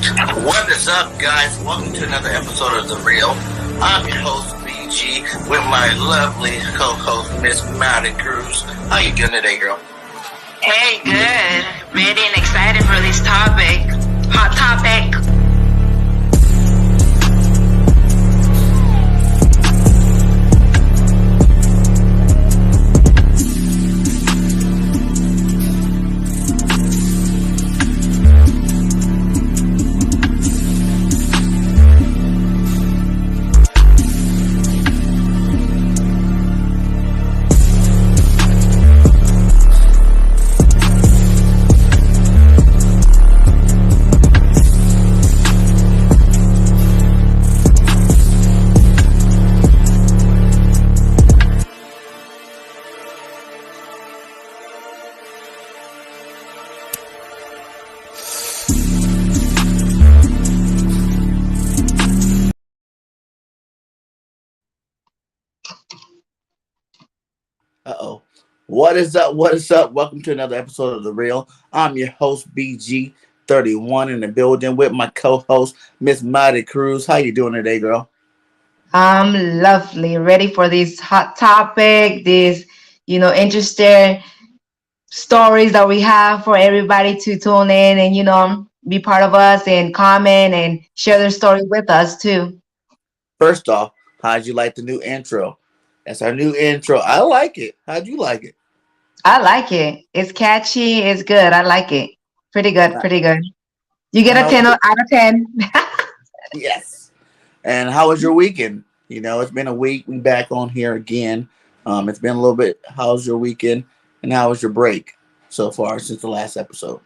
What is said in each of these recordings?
What is up, guys? Welcome to another episode of The Real. I'm your host, BG, with my lovely co-host, Miss Maddie Cruz. How you doing today, girl? Hey, good. Ready and excited for this topic. Hot topic. Uh-oh. What is up? What is up? Welcome to another episode of The Real. I'm your host, BG31, in the building with my co-host, Miss Maddie Cruz. How you doing today, girl? I'm lovely. Ready for this hot topic, this, interesting stories that we have for everybody to tune in and, be part of us and comment and share their story with us too. First off, how'd you like the new intro? That's our new intro. I like it. How'd you like it? I like it. It's catchy. It's good. I like it. Pretty good. Pretty good. You get a 10 out of 10. Yes. And how was your weekend? It's been a week. We back on here again. It's been a little bit. How's your weekend? And how was your break so far since the last episode?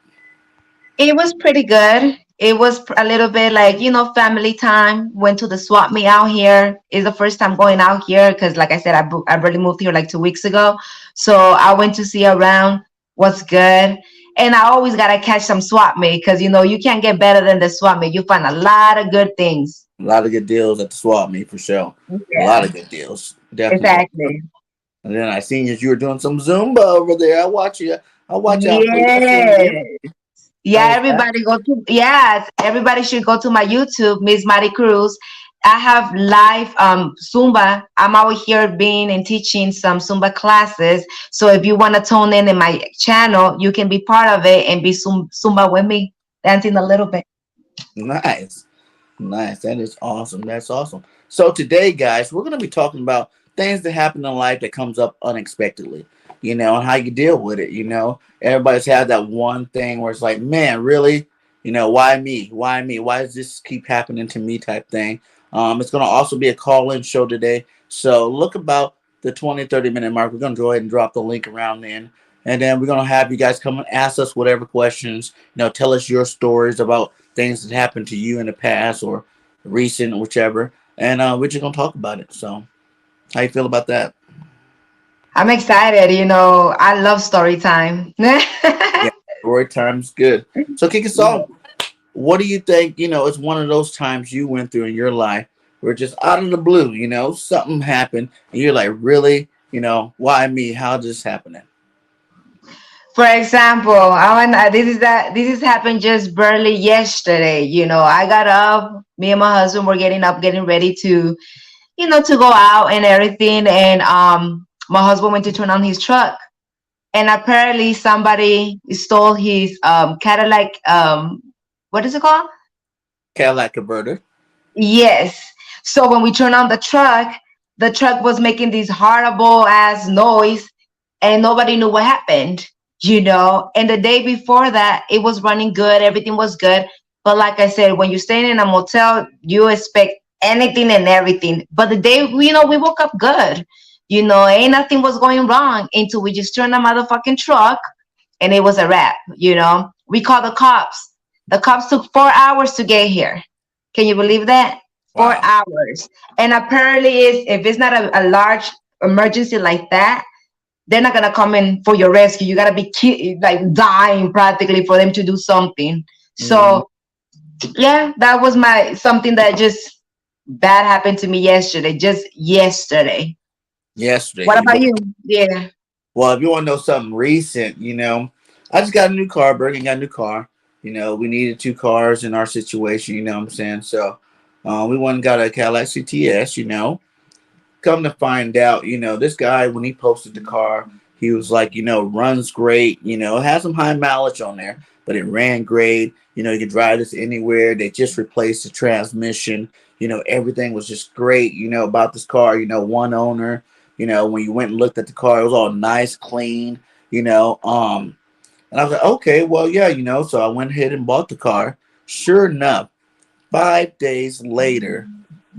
It was pretty good. It was a little bit like, family time. Went to the swap meet out here. It's the first time going out here because, like I said, I barely moved here like 2 weeks ago. So I went to see around what's good. And I always got to catch some swap meet because, you can't get better than the swap meet. You find a lot of good things. A lot of good deals at the swap meet for sure. Yeah. A lot of good deals. Definitely. Exactly. And then I seen you were doing some Zumba over there. I watch you. I watch out. Yeah, everybody should go to my YouTube, Miss Maddie Cruz. I have live Zumba. I'm out here being and teaching some Zumba classes. So if you want to tune in my channel, you can be part of it and be Zumba with me, dancing a little bit. Nice. That is awesome. That's awesome. So today, guys, we're going to be talking about things that happen in life that comes up unexpectedly, and how you deal with it. Everybody's had that one thing where it's like, man, really, why me? Why me? Why does this keep happening to me type thing? It's going to also be a call-in show today. So look about the 20-30 minute mark. We're going to go ahead and drop the link around then. And then we're going to have you guys come and ask us whatever questions, tell us your stories about things that happened to you in the past or recent, whichever. And we're just going to talk about it. So how you feel about that? I'm excited. I love story time. Yeah, story time's good. So kick us off. What do you think, it's one of those times you went through in your life where just out of the blue, something happened and you're like, really, why me? How is this happening? For example, this is happened just barely yesterday. I got up, me and my husband were getting ready to, to go out and everything. And my husband went to turn on his truck. And apparently somebody stole his Cadillac, what is it called? Cadillac converter. Yes. So when we turned on the truck was making this horrible ass noise and nobody knew what happened. And the day before that, it was running good. Everything was good. But like I said, when you're staying in a motel, you expect anything and everything. But the day, we woke up good. Ain't nothing was going wrong until we just turned the motherfucking truck and it was a wrap. We called the cops. The cops took 4 hours to get here. Can you believe that? Wow. 4 hours. And apparently if it's not a large emergency like that, they're not gonna come in for your rescue. You gotta be dying practically for them to do something. Mm-hmm. So yeah, that was something that just bad happened to me yesterday. Just yesterday. What about you? Yeah. Well, if you want to know something recent, I just got a new car. Bergen got a new car. We needed two cars in our situation. You know what I'm saying? So we went and got a Cadillac CTS. Come to find out, this guy, when he posted the car, he was like, runs great, has some high mileage on there, but it ran great. You could drive this anywhere. They just replaced the transmission. Everything was just great, about this car, one owner. When you went and looked at the car, it was all nice, clean, and I was like, okay, well, yeah, so I went ahead and bought the car. Sure enough, 5 days later,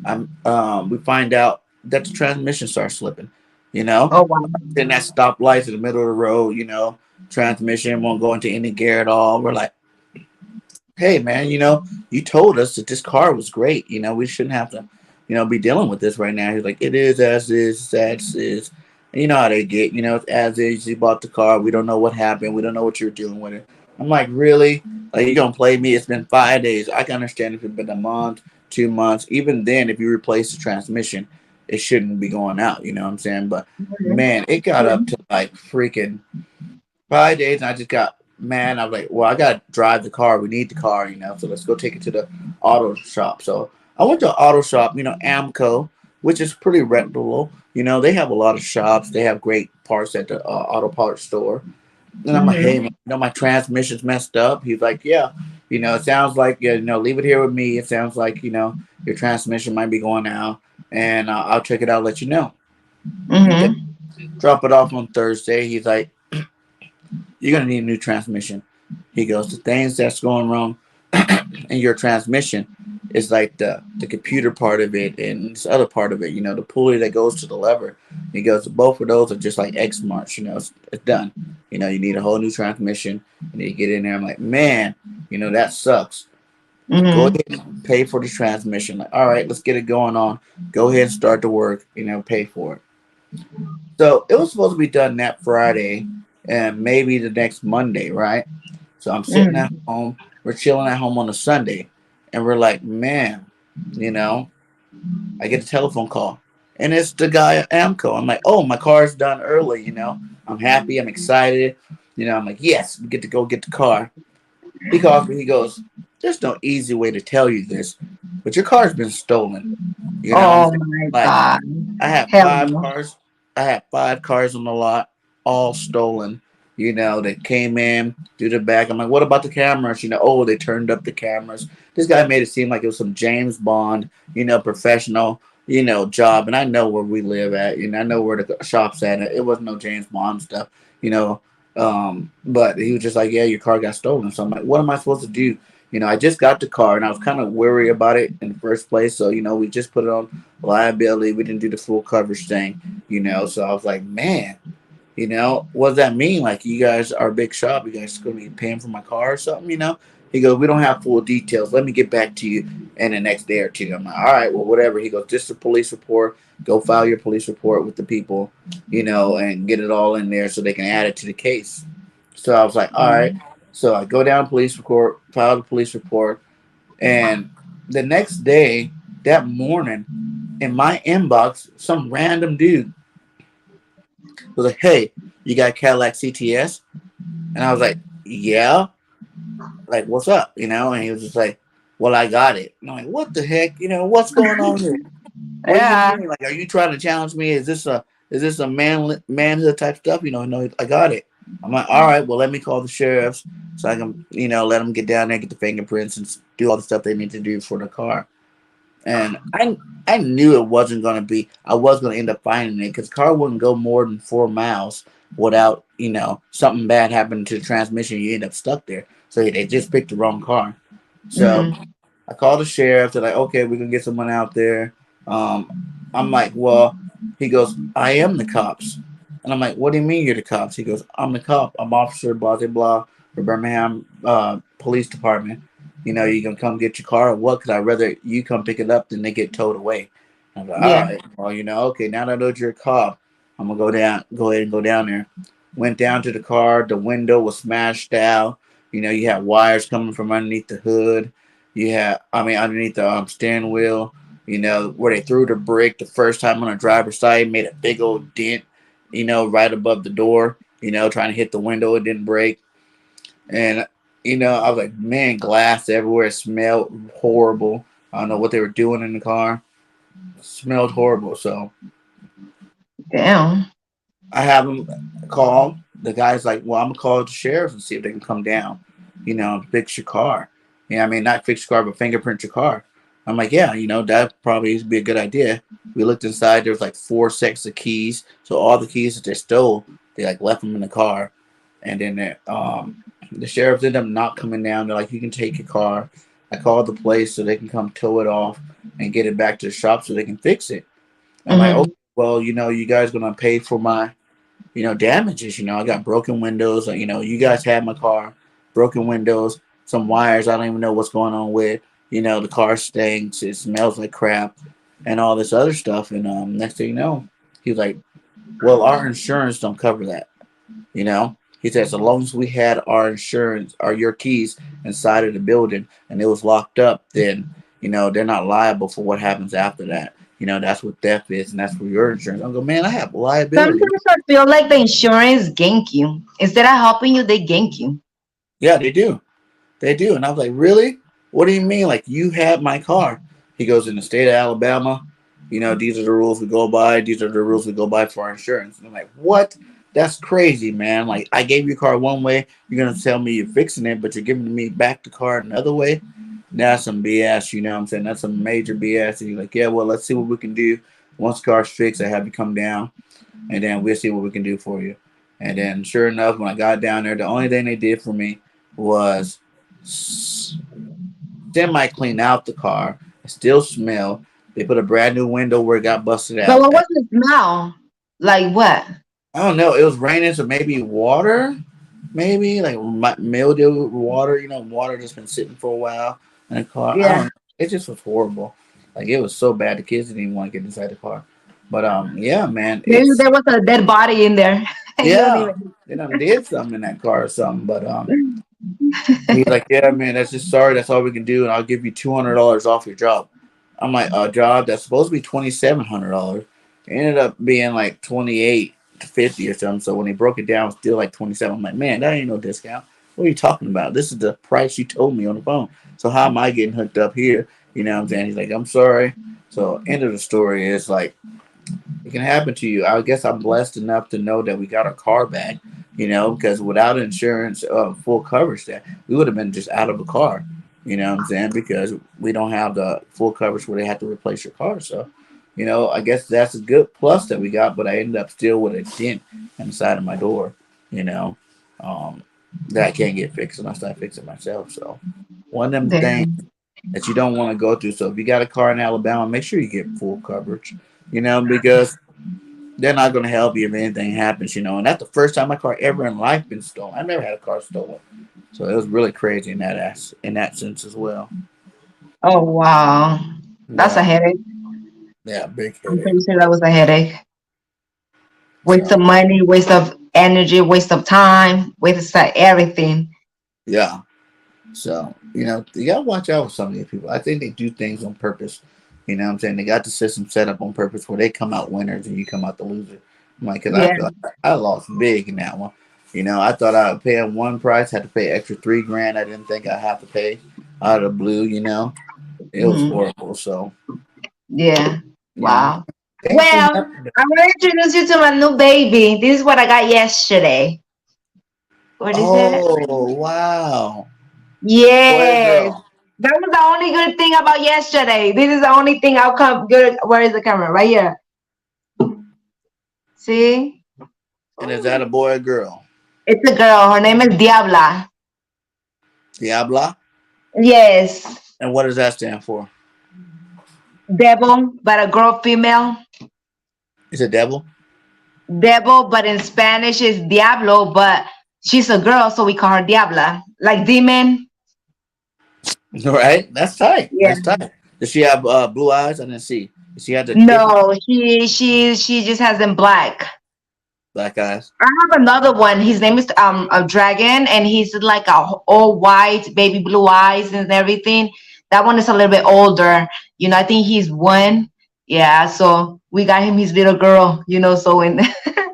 we find out that the transmission starts slipping. You know, Oh wow. then that stoplights in the middle of the road. Transmission won't go into any gear at all. We're like, hey man, you told us that this car was great. We shouldn't have to, be dealing with this right now. He's like, it is as is, as is. And you know how they get. It's as is. You bought the car. We don't know what happened. We don't know what you're doing with it. I'm like, really? Like you gonna play me? It's been 5 days. I can understand if it's been a month, 2 months. Even then, if you replace the transmission, it shouldn't be going out. You know what I'm saying? But man, it got up to like freaking 5 days, and I just got mad. I was like, well, I gotta drive the car. We need the car, so let's go take it to the auto shop. So I went to an auto shop, Amco, which is pretty reputable. They have a lot of shops. They have great parts at the auto parts store. And I'm like, hey, Mm-hmm. man, my transmission's messed up. He's like, yeah, it sounds like, leave it here with me. It sounds like, your transmission might be going out, and I'll check it out, let you know. Okay, Mm-hmm. drop it off on Thursday. He's like, you're gonna need a new transmission. He goes, the things that's going wrong in your transmission is like the computer part of it and this other part of it, the pulley that goes to the lever. He goes, both of those are just like X marks, it's done. You need a whole new transmission. You need to get in there. I'm like, man, that sucks. Go Mm-hmm. ahead and pay for the transmission. Like, all right, let's get it going on. Go ahead and start the work, pay for it. So it was supposed to be done that Friday and maybe the next Monday, right? So I'm sitting at Mm-hmm. home. We're chilling at home on a Sunday, and we're like, man, you know, I get a telephone call, and it's the guy at Amco. I'm like, oh, my car's done early. I'm happy. I'm excited. I'm like, yes, we get to go get the car. He calls me. He goes, there's no easy way to tell you this, but your car's been stolen. You know what I'm Oh saying? my Like, God. I have Hell five no. cars. I have 5 cars on the lot, all stolen. They came in through the back. I'm like, what about the cameras? Oh, they turned up the cameras. This guy made it seem like it was some James Bond, professional, job. And I know where we live at. I know where the shop's at. It wasn't no James Bond stuff, you know. But he was just like, yeah, your car got stolen. So I'm like, what am I supposed to do? I just got the car and I was kind of worried about it in the first place. So, we just put it on liability. We didn't do the full coverage thing, So I was like, man, what does that mean? Like, you guys are a big shop. You guys going to be paying for my car or something? He goes, we don't have full details. Let me get back to you in the next day or two. I'm like, all right, well, whatever. He goes, just a police report. Go file your police report with the people, and get it all in there so they can add it to the case. So I was like, all right. So I go down police report, file the police report, and the next day, that morning, in my inbox, some random dude was like, "Hey, you got Cadillac CTS?" And I was like, "Yeah." Like, what's up? And he was just like, "Well, I got it." And I'm like, "What the heck? What's going on here? What do you Yeah. mean? Like, are you trying to challenge me? Is this a manhood type stuff? No, I got it. I'm like, all right, well, let me call the sheriffs so I can, let them get down there, get the fingerprints, and do all the stuff they need to do for the car. And I knew it wasn't gonna be. I was gonna end up finding it because the car wouldn't go more than 4 miles without, something bad happening to the transmission. You end up stuck there. So they just picked the wrong car. So Mm-hmm. I called the sheriff. They're like, okay, we can get someone out there. Um, I'm like, well, he goes, I am the cops. And I'm like, what do you mean you're the cops? He goes, I'm the cop. I'm officer, blah, blah, blah, for Birmingham Police Department. You can come get your car or what? Because I'd rather you come pick it up than they get towed away. I'm like, all Yeah. right. Well, okay, now that I know you're a cop, I'm going to go ahead and go down there. Went down to the car. The window was smashed out. You had wires coming from underneath the hood. Underneath the steering wheel, where they threw the brick the first time on the driver's side, made a big old dent, right above the door, trying to hit the window. It didn't break. And I was like, man, glass everywhere. It smelled horrible. I don't know what they were doing in the car. It smelled horrible. So Damn. I have him call. The guy's like, well, I'm gonna call the sheriff and see if they can come down, and fix your car. I mean, not fix your car, but fingerprint your car. I'm like, yeah, that probably would be a good idea. We looked inside. There was like 4 sets of keys. So all the keys that they stole, they like left them in the car. And then the sheriff ended up not coming down. They're like, you can take your car. I called the place so they can come tow it off and get it back to the shop so they can fix it. I'm like, Mm-hmm. okay, well, you guys gonna pay for my damages. I got broken windows. You guys had my car, broken windows, some wires. I don't even know what's going on with. The car stinks. It smells like crap, and all this other stuff. And next thing you know, he was like, "Well, our insurance don't cover that." He said, "So long as we had our insurance or your keys inside of the building and it was locked up, then they're not liable for what happens after that." That's what theft is, and that's for your insurance. I go, man, I have liability. Sometimes I feel like the insurance gank you. Instead of helping you, they gank you. Yeah, they do. They do. And I was like, really? What do you mean? Like, you had my car. He goes, in the state of Alabama, these are the rules we go by. These are the rules we go by for our insurance. And I'm like, what? That's crazy, man. Like, I gave your car one way. You're going to tell me you're fixing it, but you're giving me back the car another way? That's some BS, you know what I'm saying? That's some major BS. And he's like, yeah, well, let's see what we can do. Once the car's fixed, I have you come down, and then we'll see what we can do for you. And then, sure enough, when I got down there, the only thing they did for me was semi clean out the car. It still smelled. They put a brand new window where it got busted But out. what was the smell? Like what? I don't know. It was raining, so maybe water, maybe like mildew water. Water that's been sitting for a while in the car. I Yeah. don't know. It just was horrible. Like it was so bad. The kids didn't even want to get inside the car. But yeah, man, Maybe it's there was a dead body in there. You don't yeah. even. They done did something in that car or something. But he's like, yeah, man, that's just sorry. That's all we can do, and I'll give you $200 off your job. I'm like, a job that's supposed to be $2,700 ended up being like 28 to 50 or something. So when he broke it down, it was still like 27. I'm like, man, that ain't no discount. What are you talking about? This is the price you told me on the phone. So how am I getting hooked up here? You know what I'm saying? He's like, I'm sorry. So end of the story is like, it can happen to you. I guess I'm blessed enough to know that we got our car back, because without insurance, full coverage, that we would have been just out of a car. You know what I'm saying? Because we don't have the full coverage where they have to replace your car. So, I guess that's a good plus that we got, but I ended up still with a dent in the side of my door, you know, um, that I can't get fixed unless I fix it myself. So, one of them things Damn. that you don't want to go through. So, if you got a car in Alabama, make sure you get full coverage, because they're not going to help you if anything happens, And that's the first time my car ever in life been stolen. I've never had a car stolen, so it was really crazy in that sense as well. Oh wow. That's a Yeah, headache. yeah, big I'm headache. pretty sure that was a headache. Waste of So money, waste of energy, waste of time, waste of everything. yeah, so you gotta watch out with some of these people. I think they do things on purpose. You know what I'm saying? They got the system set up on purpose where they come out winners and you come out the loser. I'm like, cause I Yeah. thought I lost big in that one. I thought I would pay one price, had to pay extra 3 grand. I didn't think I'd have to pay out of the blue. It was Mhm. horrible. So Yeah. you know, Wow. things can Well, happen. I'm gonna introduce you to my new baby. This is what I got yesterday. What is it? Oh wow, boy or Yes. girl, That was the only good thing about yesterday. This is the only thing I'll come good. Where is the camera? Right here. See? and is that a boy or girl? It's a girl. Her name is Diabla. Diabla, Yes. and what does that stand for? Devil, but a girl female. Is it devil? Devil, but in Spanish is Diablo, but she's a girl, so we call her Diabla. Like demon. Right, that's tight. Yeah. That's tight. Does she have blue eyes? I didn't see. Does she have the different No, she just has them black. black eyes? I have another one. His name is a dragon, and he's like all white, baby blue eyes and everything. That one is a little bit older. I think he's one. Yeah, so we got him his little girl. So in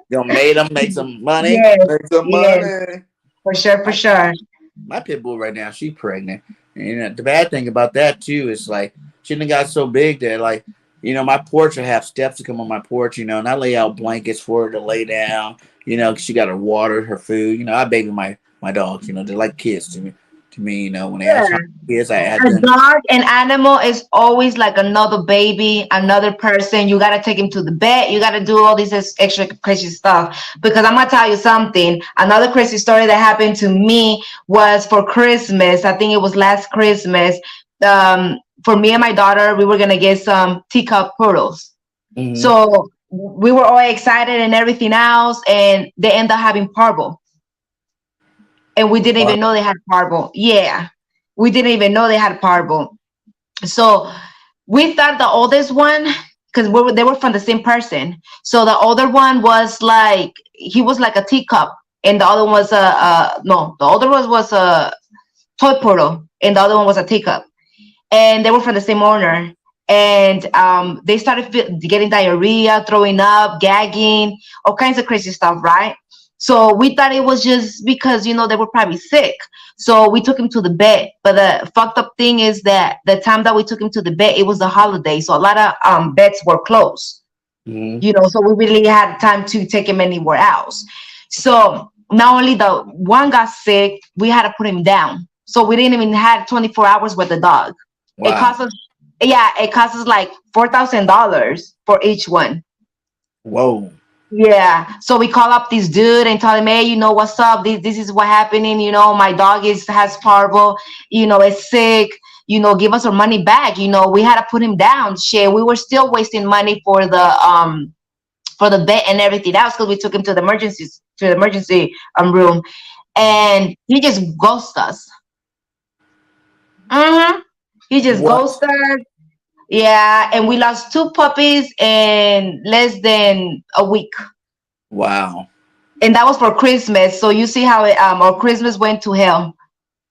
Made them make some money. yes, Make some yes, money. for sure, for I, sure. my pit bull right now, she's pregnant. And the bad thing about that too is like she done got so big that like my porch will have steps to come on my porch, and I lay out blankets for her to lay down. She got her water, her food. I baby my dogs. They're like kids to me. When they ask how kids, I add A them. dog, an animal is always like another baby, another person. You gotta take him to the vet. You gotta do all this extra crazy stuff. Because I'm gonna tell you something. Another crazy story that happened to me was for Christmas. I think it was last Christmas. For me and my daughter, we were gonna get some teacup poodles. Mm-hmm. So we were all excited and everything else, and they end up having parvo, and we didn't Wow. even know they had parvo. Yeah, we didn't even know they had parvo. So we thought the oldest one, because they were from the same person. So the older one was like, he was like a teacup, and the other one was no, the older one was a toy poodle, and the other one was a teacup, and they were from the same owner. And they started getting diarrhea, throwing up, gagging, all kinds of crazy stuff, right? So we thought it was just because they were probably sick. So we took him to the vet. But the fucked up thing is that the time that we took him to the vet, it was the holiday, so a lot of vets were closed. Mm-hmm. So we really had time to take him anywhere else. So not only the one got sick, we had to put him down. So we didn't even have 24 hours with the dog. It Wow. cost us, yeah, it cost us like $4,000 for each one. Whoa. Yeah. So we call up this dude and tell him, hey, what's up? This is what happening. My dog has parvo. It's sick. Give us our money back. We had to put him down. Shit, we were still wasting money for the vet and everything else because we took him to the emergency room, and he just ghosted us. Mm-hmm. He just What? ghosted us. Yeah, and we lost two puppies in less than a week, Wow. and that was for Christmas. So you see how our Christmas went to hell.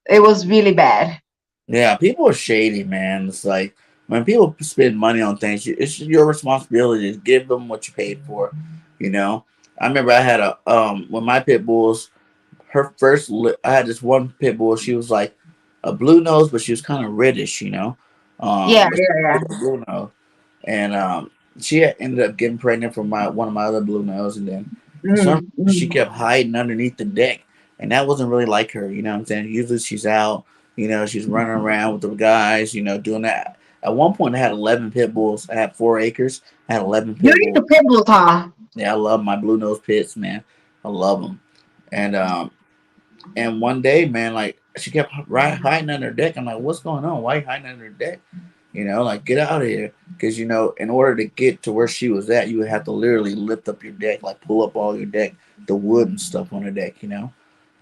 It was really bad. Yeah, people are shady, man. It's like when people spend money on things, it's your responsibility to give them what you paid for. You know, I remember I had a when my pit bulls, I had this one pit bull. She was like a blue nose, but she was kind of reddish. Yeah, But yeah, she yeah. was a blue nose, and she ended up getting pregnant from my one of my other blue nose, and then for some Mm, reason she mm. kept hiding underneath the deck, and that wasn't really like her. You know what I'm saying? Usually she's out. She's running around with the guys. Doing that. At one point, I had 11 pit bulls. I had 4 acres. I had 11 You're pit bulls. into pit bulls, huh? Yeah, I love my blue nose pits, man. I love them. And one day, man, like she kept hiding under her deck. I'm like, what's going on? Why are you hiding under her deck? Like get out of here. Because in order to get to where she was at, you would have to literally lift up your deck, like pull up all your deck, the wood and stuff on the deck. And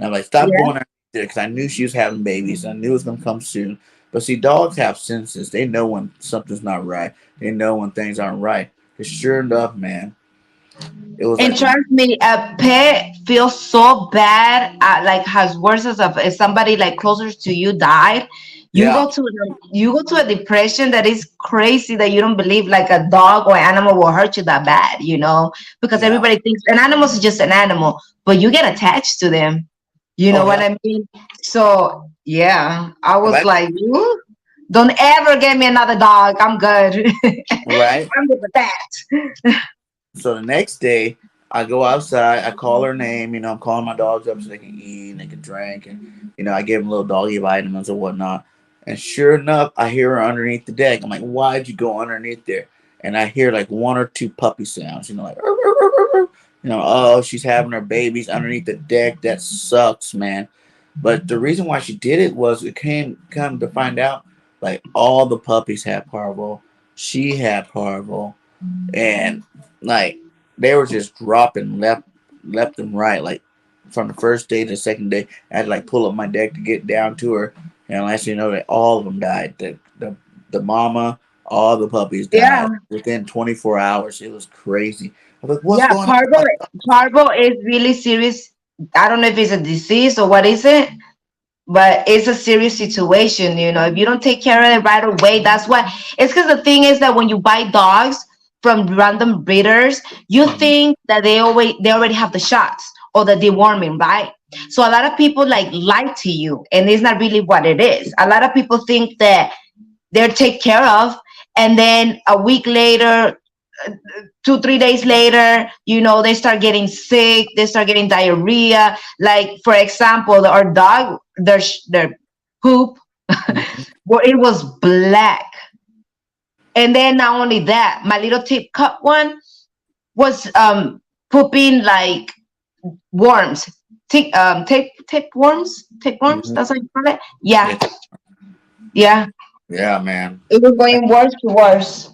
I'm like, stop Yeah. going there because I knew she was having babies. I knew it was gonna come soon. But see, dogs have senses. They know when something's not right. They know when things aren't right. Because sure enough, man, it was And like trust me, a pet feels so bad, like has worse as if somebody like closer to you died. yeah, You go to a depression that is crazy that you don't believe like a dog or animal will hurt you that bad, because yeah. everybody thinks an animal is just an animal, but you get attached to them. You Oh know what hell, I mean? So yeah, I was right, like, "Ooh, don't ever get me another dog. I'm good. right. I'm good with that." So the next day, I go outside. I call her name. I'm calling my dogs up so they can eat and they can drink, and I give them little doggy vitamins or whatnot. And sure enough, I hear her underneath the deck. I'm like, "Why'd you go underneath there?" And I hear like one or two puppy sounds. Like, "Arr, arr, arr, arr." Oh, she's having her babies underneath the deck. That sucks, man. But the reason why she did it was it came come to find out, like all the puppies had parvo. She had parvo, and like they were just dropping left and right, like from the first day to the second day. I had to like pull up my deck to get down to her, and I actually know that all of them died. The mama, all the puppies Yeah. died within 24 hours. It was crazy. I was like, what's Yeah, going parvo on? parvo is really serious. I don't know if it's a disease or what is it, but it's a serious situation. If you don't take care of it right away, that's why. It's because the thing is that when you buy dogs from random breeders, you Mhm. think that they already have the shots, or the deworming, right? So a lot of people like lie to you, and it's not really what it is. A lot of people think that they're taken care of, and then a week later, 2 3 days later, they start getting sick, they start getting diarrhea. Like, for example, our dog, their poop, well, it was black. And then not only that, my little tip cup one was pooping like worms. Tapeworms, Mhm. that's what you call it. Yeah. Yeah, Yeah, yeah, man. it was going worse to worse.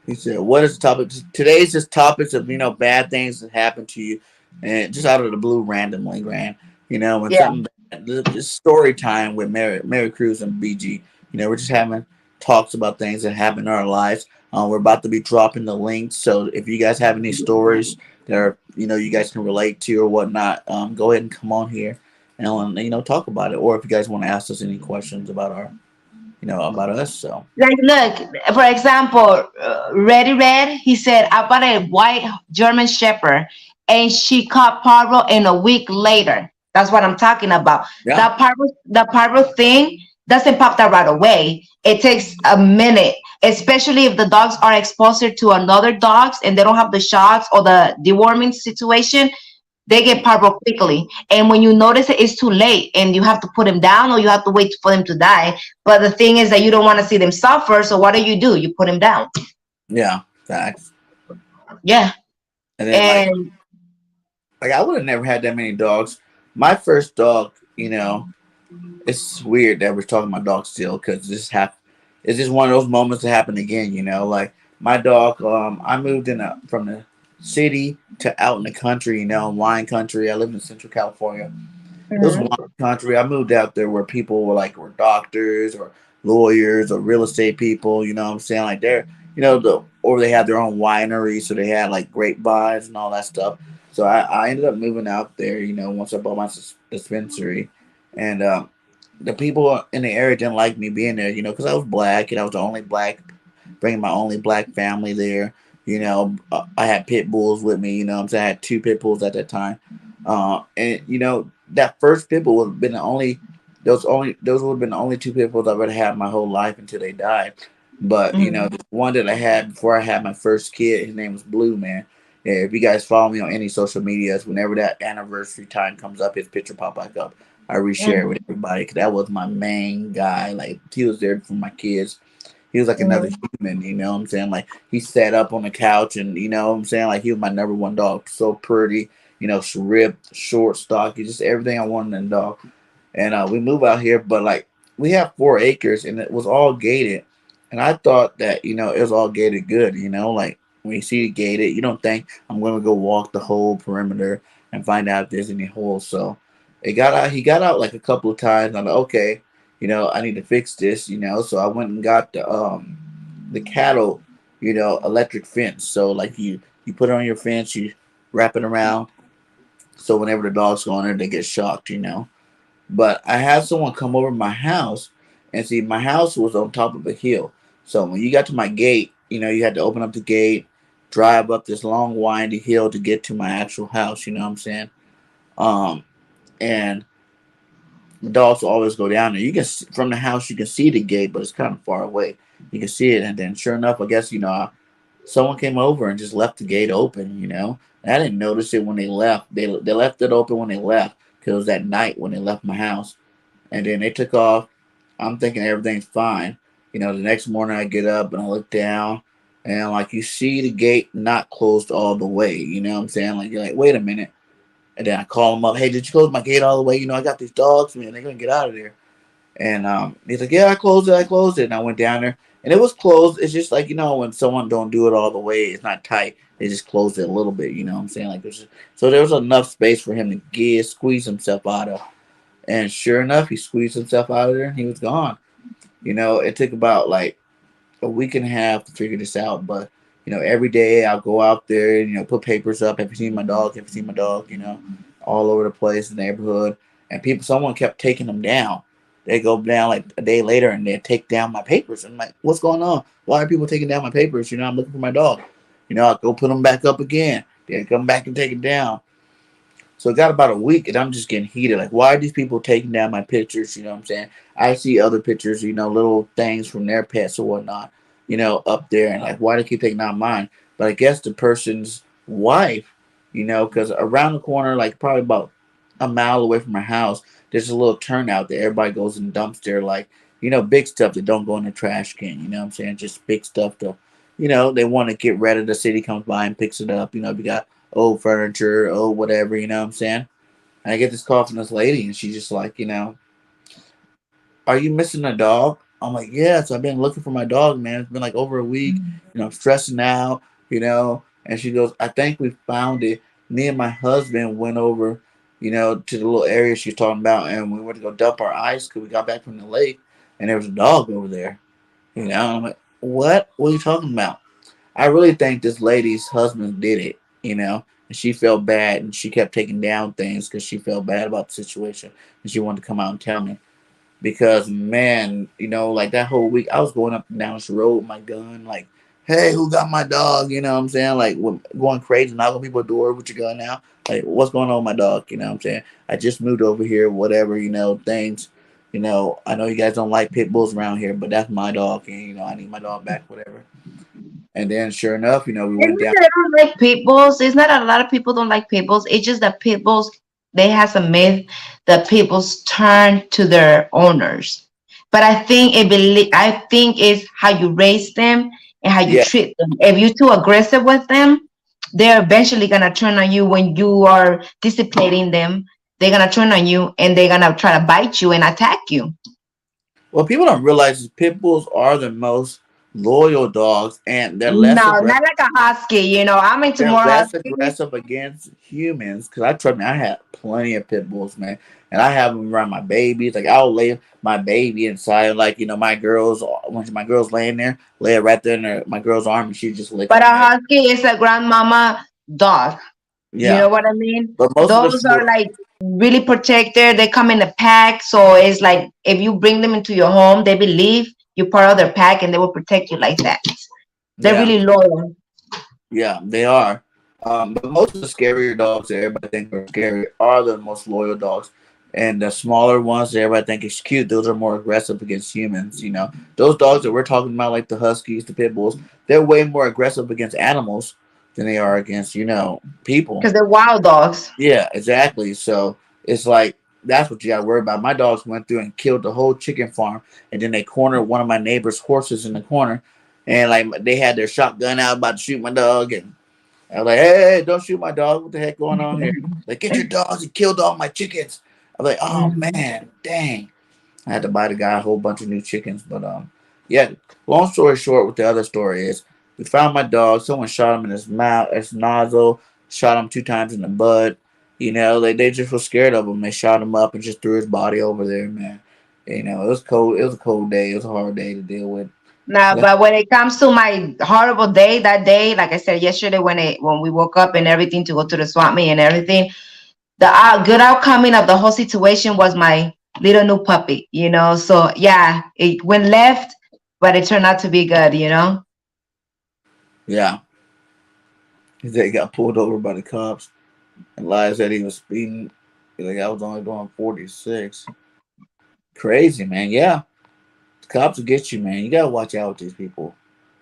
He said, "What is the topic? Today's just topics of bad things that happen to you, and just out of the blue, randomly, Grand. When Yeah. something bad, just story time with Mary Cruz and BG. We're just having talks about things that happen in our lives. We're about to be dropping the links, so if you guys have any stories that are you guys can relate to or whatnot, go ahead and come on here and talk about it. Or if you guys want to ask us any questions about about us, so Like, look, for example, Ready Red, he said, I bought a white German Shepherd and she caught parvo in a week later. That's what I'm talking about. yeah, The parvo thing doesn't pop that right away. It takes a minute, especially if the dogs are exposed to another dogs and they don't have the shots or the deworming situation. They get parvo quickly, and when you notice it, it's too late, and you have to put them down, or you have to wait for them to die. But the thing is that you don't want to see them suffer, so what do? You put them down. yeah, facts. Yeah. And then And like I would have never had that many dogs. My first dog, it's weird that we're talking about dogs still because it's just one of those moments that happen again. Like my dog, I moved from the city to out in the country. Wine country. I live in Central California. It was Mhm. wine country. I moved out there where people were doctors or lawyers or real estate people. You know what I'm saying? Like they're or they had their own winery, so they had like grapevines and all that stuff. So I ended up moving out there. Once I bought my dispensary, and the people in the area didn't like me being there. Because I was black and I was the only black, bringing my only black family there. I had pit bulls with me. What I'm saying, I had two pit bulls at that time. And that first pit bull would have been the only those would have been the only two pit bulls I've ever had my whole life until they died. But Mhm. the one that I had before I had my first kid, his name was Blue, man. Yeah, if you guys follow me on any social medias, whenever that anniversary time comes up, his picture pop back up. I reshare it with Mhm. everybody because that was my main guy. Like he was there for my kids. He was like another Mhm. human, what I'm saying? Like he sat up on the couch and what I'm saying? Like he was my number one dog. So pretty, ripped, short, stocky, just everything I wanted in a dog. And we moved out here, but like we have 4 acres and it was all gated. And I thought that, it was all gated good, like when you see it gated, you don't think I'm gonna go walk the whole perimeter and find out if there's any holes. So he got out like a couple of times. I'm like, okay, I need to fix this, so I went and got the cattle, electric fence. So like you put it on your fence, you wrap it around, so whenever the dogs go in there, they get shocked. But I had someone come over my house, and see, my house was on top of a hill. So when you got to my gate, you had to open up the gate, drive up this long windy hill to get to my actual house. You know what I'm saying? Um, and the dogs will always go down there. You can from the house you can see the gate, but it's kind of far away. You can see it, and then sure enough, I guess someone came over and just left the gate open. And I didn't notice it when they left. They left it open when they left because it was at night when they left my house, and then they took off. I'm thinking everything's fine. The next morning I get up and I look down, and like you see the gate not closed all the way. You know what I'm saying? Like you're like, wait a minute. And then I call him up. Hey, did you close my gate all the way? I got these dogs, man. They're gonna get out of there. And he's like, yeah, I closed it. I closed it. And I went down there, and it was closed. It's just like when someone don't do it all the way, it's not tight. They just closed it a little bit. You know what I'm saying? Like so there was enough space for him to squeeze himself out of. And sure enough, he squeezed himself out of there, and he was gone. It took about like a week and a half to figure this out. But every day I'll go out there and put papers up. Have you seen my dog? Have you seen my dog? All over the place, the neighborhood, and someone kept taking them down. They go down like a day later and they take down my papers. I'm like, what's going on? Why are people taking down my papers? I'm looking for my dog. I go put them back up again. Yeah, come back and take it down. So it got about a week, and I'm just getting heated. Like, why are these people taking down my pictures? You know what I'm saying? I see other pictures, little things from their pets or whatnot, up there, and like, why do they keep taking down mine? But I guess the person's wife, because around the corner, like probably about a mile away from my house, there's a little turnout that everybody goes and dumps there, like, big stuff that don't go in the trash can. You know what I'm saying? Just big stuff to, they want to get rid of. The city comes by and picks it up. If you got old furniture, old whatever, you know what I'm saying? And I get this call from this lady, and she's just like, are you missing a dog? I'm like, yes, I've been looking for my dog, man. It's been like over a week. I'm stressing out, And she goes, I think we found it. Me and my husband went over, to the little area she's talking about, and we went to go dump our ice because we got back from the lake, and there was a dog over there, And I'm like, what? What are you talking about? I really think this lady's husband did it, and she felt bad, and she kept taking down things because she felt bad about the situation, and she wanted to come out and tell me. Because man, like that whole week, I was going up and down this road with my gun, like, hey, who got my dog? You know what I'm saying? Like, going crazy, knocking people's door with your gun now. Like, what's going on with my dog? You know what I'm saying? I just moved over here, whatever, things. I know you guys don't like pit bulls around here, but that's my dog, and I need my dog back, whatever. And then, sure enough, we It's went not down. that I don't like pit bulls. It's not a lot of people don't like pit bulls. It's just that pit bulls, they has a myth that pit bulls turn to their owners. But I think it's how you raise them and how you Yeah. treat them. If you're too aggressive with them, they're eventually gonna turn on you when you are disciplining them. They're gonna turn on you and they're gonna try to bite you and attack you. What people don't realize is pit bulls are the most loyal dogs, and they're less No, aggressive. not like a husky. I'm into They're more less husky. aggressive against humans. Cause I trust me, I had plenty of pit bulls, man, and I have them around my babies. Like I'll lay my baby inside, like my girls when my girl's laying there, lay it right there in my girl's arm, and she just lick But on a it. husky is a grandmama dog. You know Yeah, what I mean? but most of the Those are short, like really protected. They come in a pack. So it's like if you bring them into your home, they believe you're part of their pack and they will protect you like that. They're yeah, really loyal. yeah, they are. But most of the scarier dogs that everybody think are scary are the most loyal dogs. And the smaller ones that everybody think is cute, those are more aggressive against humans. Those dogs that we're talking about, like the huskies, the pit bulls, they're way more aggressive against animals than they are against, people. Because they're wild dogs. Yeah, exactly. So it's like that's what you got to worry about. My dogs went through and killed the whole chicken farm, and then they cornered one of my neighbor's horses in the corner, and like they had their shotgun out about to shoot my dog, and I was like, hey, don't shoot my dog. What the heck going on here? Like, get your dogs. He killed all my chickens. I was like, oh Mhm. man, dang. I had to buy the guy a whole bunch of new chickens. But yeah. Long story short, what the other story is, we found my dog. Someone shot him in his mouth, his nozzle. Shot him 2 times in the butt. They just were scared of him. They shot him up and just threw his body over there, man. It was cold. It was a cold day. It was a hard day to deal with. Nah, But but when it comes to my horrible day, that day, like I said yesterday, when we woke up and everything to go to the swap meet and everything, the good outcoming of the whole situation was my little new puppy. So yeah, it went left, but it turned out to be good. yeah, they got pulled over by the cops. And lied said he was speeding. Like I was only doing 46. Crazy, man. Yeah. The cops will get you, man. You gotta watch out with these people.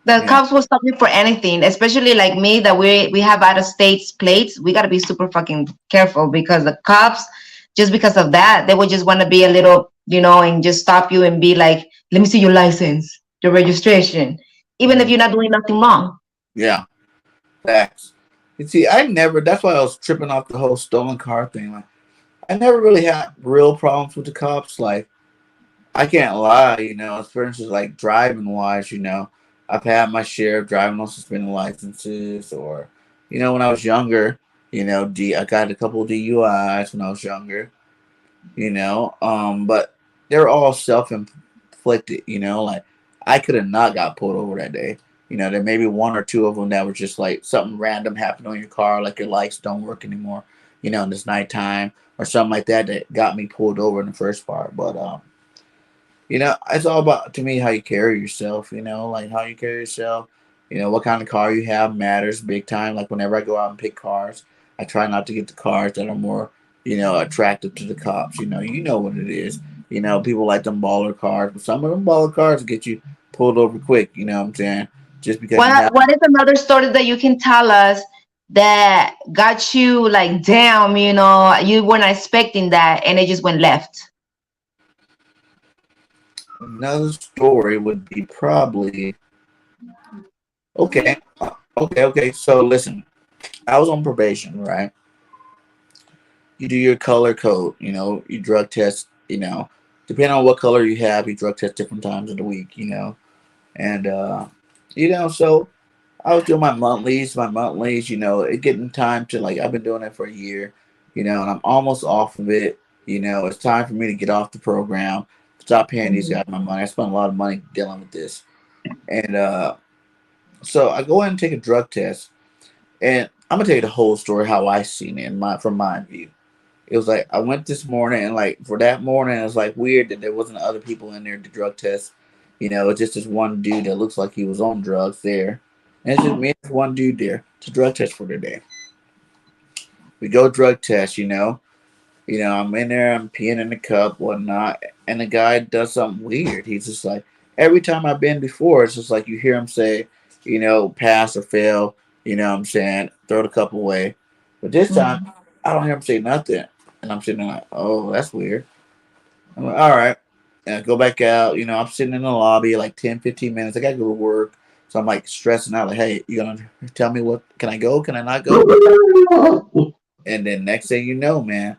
The You know? cops will stop you for anything, especially like me that we have out of states plates. We got to be super fucking careful because the cops, just because of that, they would just want to be a little, and just stop you and be like, let me see your license, your registration, even if Mhm. you're not doing nothing wrong. Yeah. Facts. You see, I never that's why I was tripping off the whole stolen car thing. Like I never really had real problems with the cops. Like I can't lie, for instance, like driving wise, I've had my share of driving on suspended licenses or when I was younger, I got a couple of DUIs when I was younger. But they're all self-inflicted, like I could have not got pulled over that day. There may be one or two of them that were just like something random happened on your car, like your lights don't work anymore, and it's nighttime or something like that that got me pulled over in the first part. But it's all about to me how you carry yourself, like how you carry yourself. What kind of car you have matters big time. Like whenever I go out and pick cars, I try not to get the cars that are more, attractive to the cops. You know what it is. People like them baller cars, but some of them baller cars get you pulled over quick. You know what I'm saying? Just because you have What is another story that you can tell us that got you like, damn, you weren't expecting that and it just went left? another story would be probably okay. Okay. So listen, I was on probation, right? You do your color code, you drug test, depending on what color you have, you drug test different times of the week, and so I was doing my monthlies, it getting time to like I've been doing it for a year, and I'm almost off of it. It's time for me to get off the program, stop paying these guys my money. I spent a lot of money dealing with this, and so I go in and take a drug test, and I'm gonna tell you the whole story how I seen it from my view. It was like I went this morning, and like for that morning, it was like weird that there wasn't other people in there to drug test. It's just this one dude that looks like he was on drugs there, and it's just me and this one dude there to drug test for the day. We go drug test, I'm in there, I'm peeing in the cup, whatnot, and the guy does something weird. He's just like every time I've been before, it's just like you hear him say, pass or fail. You know what I'm saying? Throw the cup away. But this time, Mhm. I don't hear him say nothing, and I'm sitting there like, oh, that's weird. I'm like, all right. And I go back out. I'm sitting in the lobby like 10, 15 minutes. I got to go to work. So I'm like stressing out, like, hey, you going to tell me what? Can I go? Can I not go? And then next thing you know, man,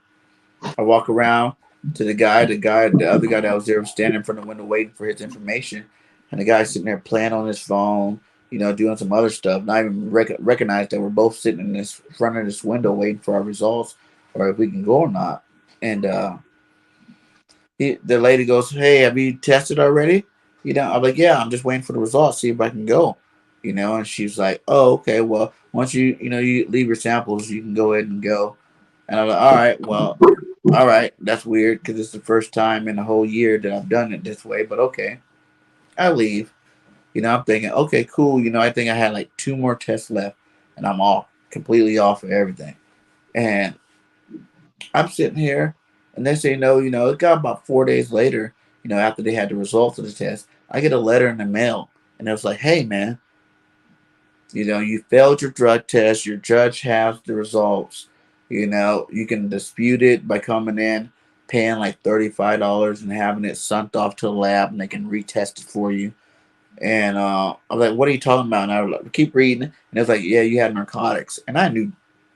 I walk around to the other guy that was there standing in front of the window waiting for his information. And the guy sitting there playing on his phone, doing some other stuff. Not even recognize that we're both sitting in this front of this window waiting for our results or if we can go or not. And the lady goes, "Hey, have you tested already?" I'm like, "Yeah, I'm just waiting for the results, see if I can go." And she's like, "Oh, okay. Well, once you leave your samples, you can go ahead and go." And I'm like, "All right, well, all right. That's weird because it's the first time in a whole year that I've done it this way, but okay." I leave. I'm thinking, okay, cool. I think I had like two more tests left, and I'm all completely off of everything. And I'm sitting here, and they say no. It got about 4 days later. After they had the results of the test, I get a letter in the mail, and it was like, "Hey, man, you failed your drug test. Your judge has the results. You can dispute it by coming in, paying like $35, and having it sent off to the lab, and they can retest it for you." And I was like, "What are you talking about?" And I was like, keep reading, and it was like, "Yeah, you had narcotics," and I knew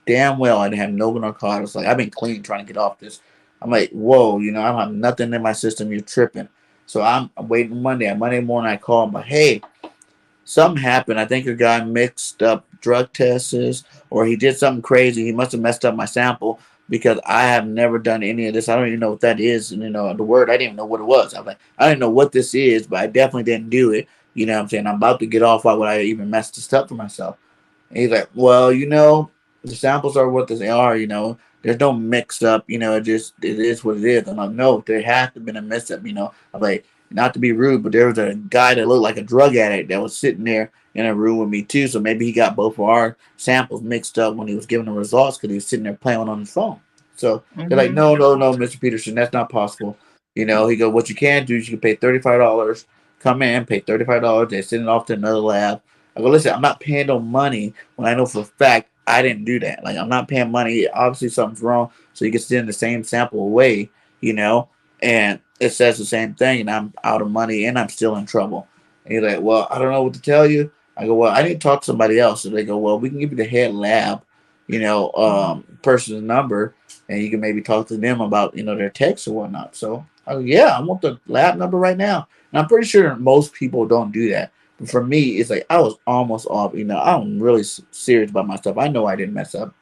damn well I didn't have no narcotics. Like I've been clean trying to get off this. I'm like, "Whoa, I don't have nothing in my system. You're tripping." So I'm waiting Monday. Monday morning, I call him, but hey, something happened. I think a guy mixed up drug tests, or he did something crazy. He must have messed up my sample because I have never done any of this. I don't even know what that is. And the word, I didn't even know what it was. I was like, I didn't know what this is, but I definitely didn't do it. You know what I'm saying? I'm about to get off. Why would I even mess this up for myself? And he's like, well, the samples are what they are. There's no mix up. It is what it is. I'm like, no, there has to have been a mess up. I'm like, not to be rude, but there was a guy that looked like a drug addict that was sitting there in a room with me too. So maybe he got both of our samples mixed up when he was giving the results because he was sitting there playing on his phone. So they're like, Mhm. no, no, no, Mr. Peterson, that's not possible. He go, what you can do is you can pay $35, come in, pay $35, they send it off to another lab. I go, listen, I'm not paying no money when I know for a fact I didn't do that. Like I'm not paying money. Obviously something's wrong. So you can send the same sample away, you know, and it says the same thing, and I'm out of money and I'm still in trouble. And he's like, well, I don't know what to tell you. I go, well, I need to talk to somebody else. So they go, well, we can give you the head lab, person's number, and you can maybe talk to them about, their texts or whatnot. So I go, yeah, I want the lab number right now. And I'm pretty sure most people don't do that. But for me, it's like I was almost off. I'm really serious about my stuff. I know I didn't mess up.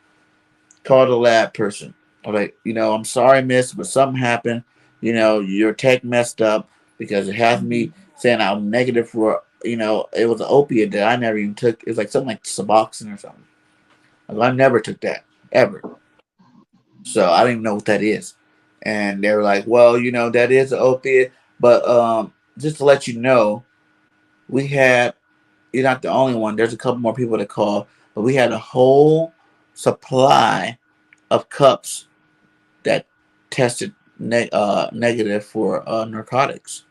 Call the lab person. I'm like, I'm sorry, miss, but something happened. Your tech messed up because it has me saying I'm negative for, it was an opiate that I never even took. It was like something like Suboxone or something. Like, I never took that, ever. So I don't even know what that is. And they were like, well, that is an opiate. But just to let you know, we had you're not the only one. There's a couple more people that call, but we had a whole supply of cups that tested negative for narcotics.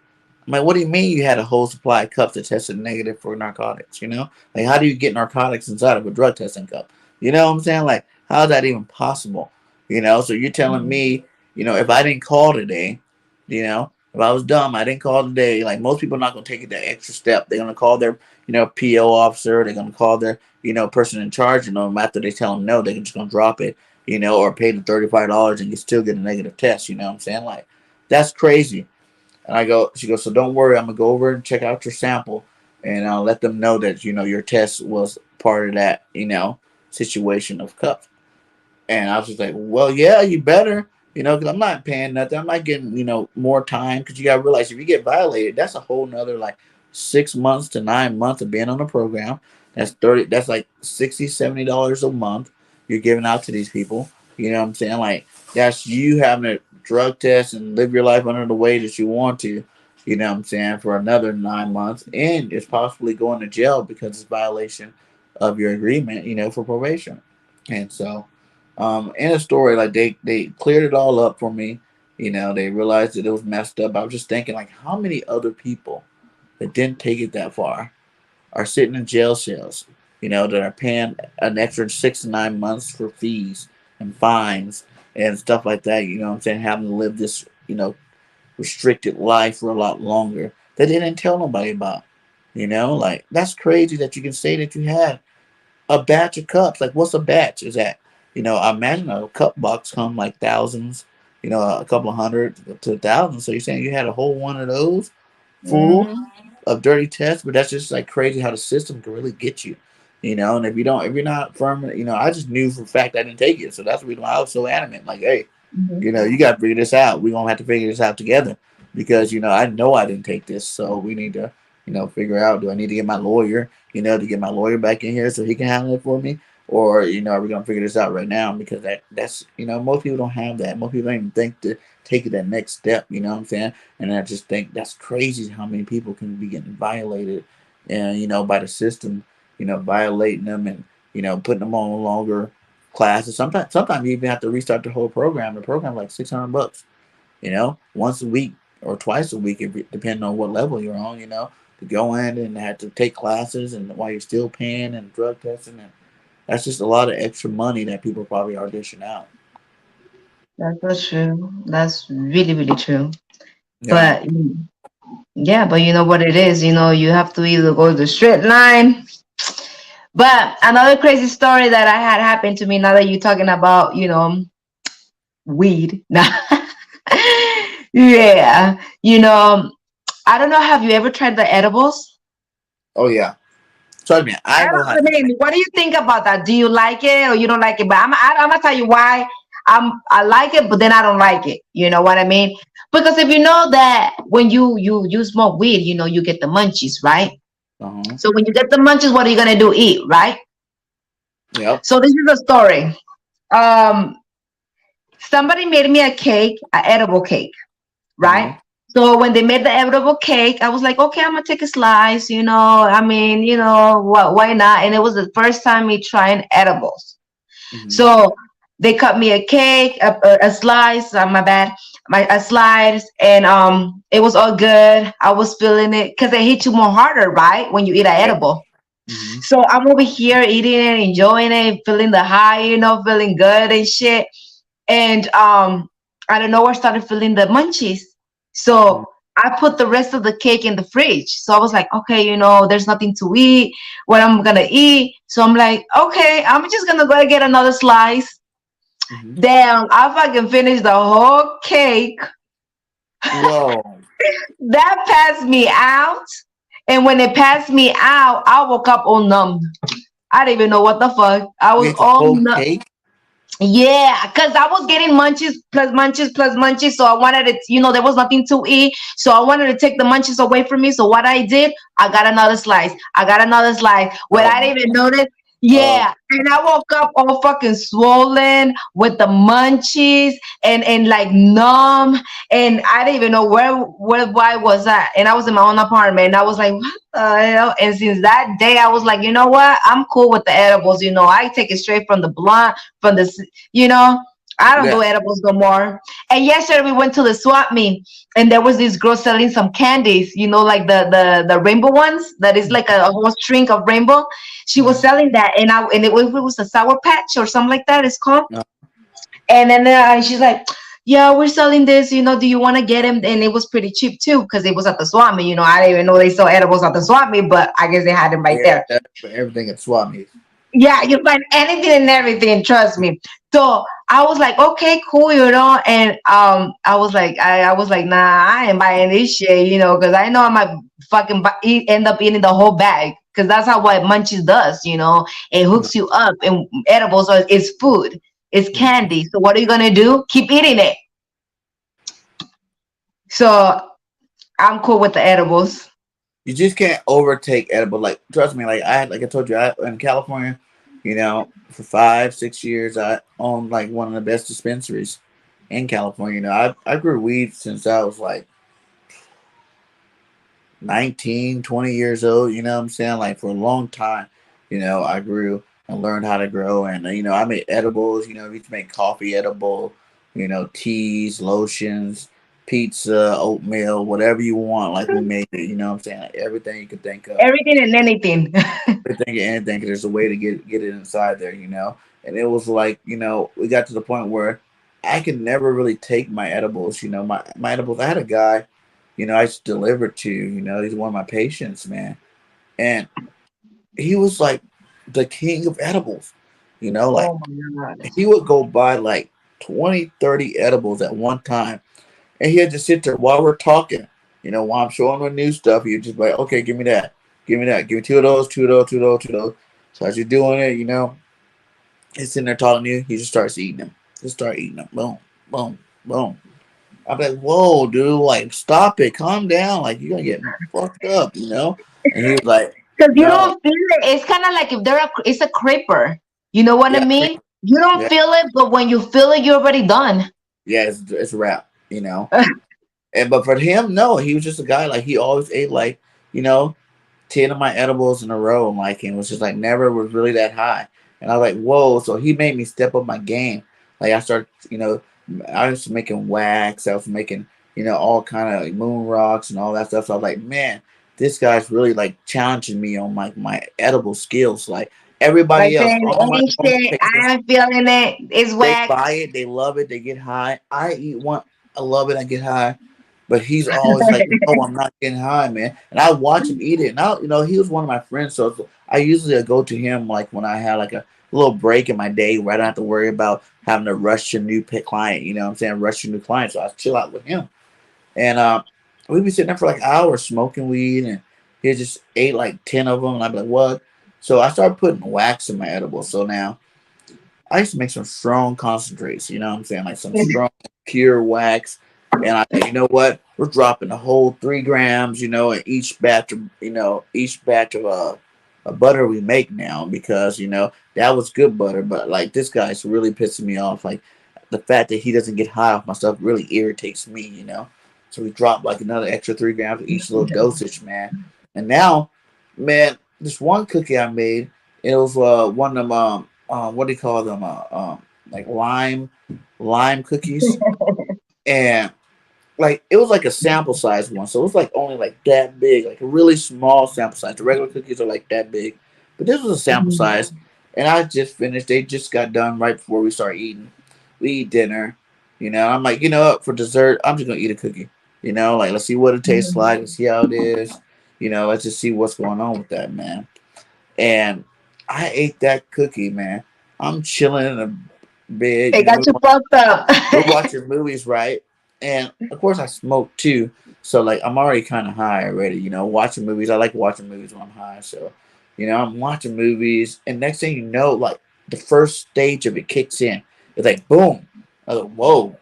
I'm like, what do you mean you had a whole supply of cups that tested negative for narcotics? You know, like how do you get narcotics inside of a drug testing cup? You know what I'm saying? Like, how is that even possible? You know, so you're telling me, you know, if I didn't call today, you know, if I was dumb, I didn't call today. Like most people are not gonna take it that extra step. They're gonna call their, you know, PO officer. They're gonna call their, you know, person in charge. You know, after they tell them no, they're just gonna drop it. You know, or pay the $35 and you still get a negative test. You know what I'm saying? Like, that's crazy. And I go, she goes, so don't worry, I'm gonna go over and check out your sample, and I'll let them know that you know your test was part of that, you know, situation of cup. And I was just like, well, yeah, you better, you know, because I'm not paying nothing. I'm not getting, you know, more time because you got to realize if you get violated, that's a whole nother like 6 months to 9 months of being on the program. That's 30, that's like $60, $70 a month you're giving out to these people. You know what I'm saying? Like, that's you having a drug test and live your life under the way that you want to, you know what I'm saying, for another 9 months. And it's possibly going to jail because it's violation of your agreement, you know, for probation. And so, in a story, like they cleared it all up for me. You know, they realized that it was messed up. I was just thinking, like, how many other people that didn't take it that far are sitting in jail cells, you know, that are paying an extra 6 to 9 months for fees and fines and stuff like that. You know what I'm saying? Having to live this, you know, restricted life for a lot longer that they didn't tell nobody about. You know, like that's crazy that you can say that you had a batch of cups. Like, what's a batch? Is that, you know, I imagine a cup box come like thousands, you know, a couple of hundred to thousands. So you're saying you had a whole one of those full Mm-hmm. of dirty tests, but that's just like crazy how the system can really get you, you know. And if you don't, if you're not firm, you know, I just knew for a fact I didn't take it, so that's the reason why I was so adamant. Like, hey, you know, you got to figure this out. We're gonna have to figure this out together because you know I didn't take this, so we need to, you know, figure out. Do I need to get my lawyer, you know, to get my lawyer back in here so he can handle it for me, or you know, are we gonna figure this out right now? Because that's you know, most people don't have that. Most people don't even think to take it that next step. You know what I'm saying? And I just think that's crazy how many people can be getting violated, and you know, by the system, you know, violating them and you know, putting them on longer classes. Sometimes you even have to restart the whole program. The program like $600, you know, once a week or twice a week, if, depending on what level you're on, you know, to go in and have to take classes and while you're still paying and drug testing, and that's just a lot of extra money that people probably are dishing out. That's so true. That's really, really true. Yeah. But yeah, but you know what it is, you know, you have to either go the straight line. But another crazy story that I had happened to me now that you're talking about, you know, weed. Yeah. You know, I don't know, have you ever tried the edibles? Oh yeah. Trust me, I know how. I mean, what do you think about that? Do you like it or you don't like it? But I'm gonna tell you why I like it, but then I don't like it. You know what I mean? Because if you know that when you smoke weed, you know you get the munchies, right? Uh-huh. So when you get the munchies, what are you gonna do? Eat, right? Yep. So this is a story. Um, Somebody made me a cake, an edible cake, right? Uh-huh. So when they made the edible cake, I was like, okay, I'm gonna take a slice. You know, I mean, you know, what? Why not? And it was the first time me trying edibles. Mm-hmm. So they cut me a cake, a slice. My bad, a slice, and it was all good. I was feeling it because it hit you more harder, right? When you eat an Yeah. edible. Mm-hmm. So I'm over here eating it, enjoying it, feeling the high, you know, feeling good and shit. And I don't know, I started feeling the munchies. Mm-hmm. So I put the rest of the cake in the fridge. So I was like, okay, you know, there's nothing to eat. What I'm gonna eat? So I'm like, okay, I'm just gonna go get another slice. Mm-hmm. Damn, I fucking finished the whole cake. Whoa. That passed me out. And when it passed me out, I woke up all numb. I didn't even know what the fuck. I You was ate the all whole numb. cake? Yeah, because I was getting munchies plus munchies plus munchies. So I wanted it, you know, there was nothing to eat. So I wanted to take the munchies away from me. So what I did, I got another slice. I got another slice. What Oh I my didn't even god. notice. Oh, Yeah, and I woke up all fucking swollen with the munchies and like numb, and I didn't even know where why was that. And I was in my own apartment, and I was like, what the hell? And since that day, I was like, you know what? I'm cool with the edibles. I take it straight from the blunt, from the, you know. I don't yeah. do edibles no more. And yesterday we went to the swap meet, and there was this girl selling some candies. Like the rainbow ones. That is like a whole string of rainbow. She was Mhm. selling that, and it was a sour patch or something like that. It's called. Uh, And then she's like, "Yeah, we're selling this. Do you want to get him?" And it was pretty cheap too because it was at the swap meet. I didn't even know they sell edibles at the swap meet, but I guess they had them right yeah, there. that's for everything at swap meets. Yeah, you find anything and everything. Trust me. So I was like, okay, cool, and I was like, nah, I ain't buying this shit, because I know I might fucking end up eating the whole bag, because that's how what Munchies does. It hooks you up, and edibles is food, it's Mhm. candy. So what are you gonna do? Keep eating it. So I'm cool with the edibles. You just can't overtake edible. Like, trust me. Like I told you, I in California, for 5, 6 years, I owned like one of the best dispensaries in California. I grew weed since I was like 19, 20 years old. You know what I'm saying? Like for a long time, I grew and learned how to grow. And, I made edibles. We used to make coffee edible, teas, lotions, pizza, oatmeal, whatever you want. Like we made it, you know what I'm saying? Like everything you could think of. Everything and anything. Everything and anything, 'cause there's a way to get it inside there, And it was like, we got to the point where I could never really take my edibles, my edibles. I had a guy, I used to deliver to, he's one of my patients, man. And he was like the king of edibles, like Oh my god. he would go buy like 20, 30 edibles at one time. And he had to sit there while we're talking, while I'm showing him the new stuff. He'd just be like, okay, give me that. Give me that. Give me two of those, two of those, two of those, two of those. So as you're doing it, he's sitting there talking to you. He just starts eating them. Just start eating them. Boom, boom, boom. I'm like, whoa, dude, like, stop it. Calm down. Like, you're going to get fucked up. And he was like, Because you no. don't feel it. It's kind of like if it's a creeper. You know what I Yeah, mean? You don't yeah, feel it, but when you feel it, you're already done. yeah, it's a wrap. But for him, no, he was just a guy, like, he always ate, like, you know, 10 of my edibles in a row, and like, and was just like never was really that high. And I was like, whoa. So he made me step up my game. Like I started, I was making wax. I was making, all kind of like moon rocks and all that stuff. So I was like, man, this guy's really like challenging me on my edible skills. Like Like everybody else, saying, all my ain't normal shit, patients, I ain't feeling it. It's they wax. buy it, they love it, they get high. I eat one, I love it, I get high. But he's always like, no, I'm not getting high, man. And I watch him eat it. And he was one of my friends, so I usually go to him like when I had like a little break in my day where I don't have to worry about having to rush a new pit client. You know what I'm saying? Rush a new client. So I chill out with him. And we'd be sitting there for like hours smoking weed, and he just ate like 10 of them. And I'd be like, what? So I started putting wax in my edibles. So now I used to make some strong concentrates, you know what I'm saying? Like some strong pure wax. And you know what? We're dropping a whole 3 grams, in each batch of butter we make now because, that was good butter. But like this guy's really pissing me off. Like the fact that he doesn't get high off my stuff really irritates me. So we dropped like another extra 3 grams of each little dosage, man. And now, man, this one cookie I made, it was one of them what do you call them? Like lime cookies, and like it was like a sample size one, so it was like only like that big, like a really small sample size. The regular cookies are like that big, but this was a sample size, and I just finished. They just got done right before we start eating. We eat dinner, I'm like, what, for dessert, I'm just gonna eat a cookie. Like let's see what it tastes like, let's see how it is. Let's just see what's going on with that, man. And I ate that cookie, man. I'm chilling in a bed, It got you fucked up. we're watching movies, right? And of course, I smoke too. So like, I'm already kind of high already. Watching movies. I like watching movies when I'm high. So, I'm watching movies, and next thing you know, like the first stage of it kicks in. It's like boom. I was like, whoa.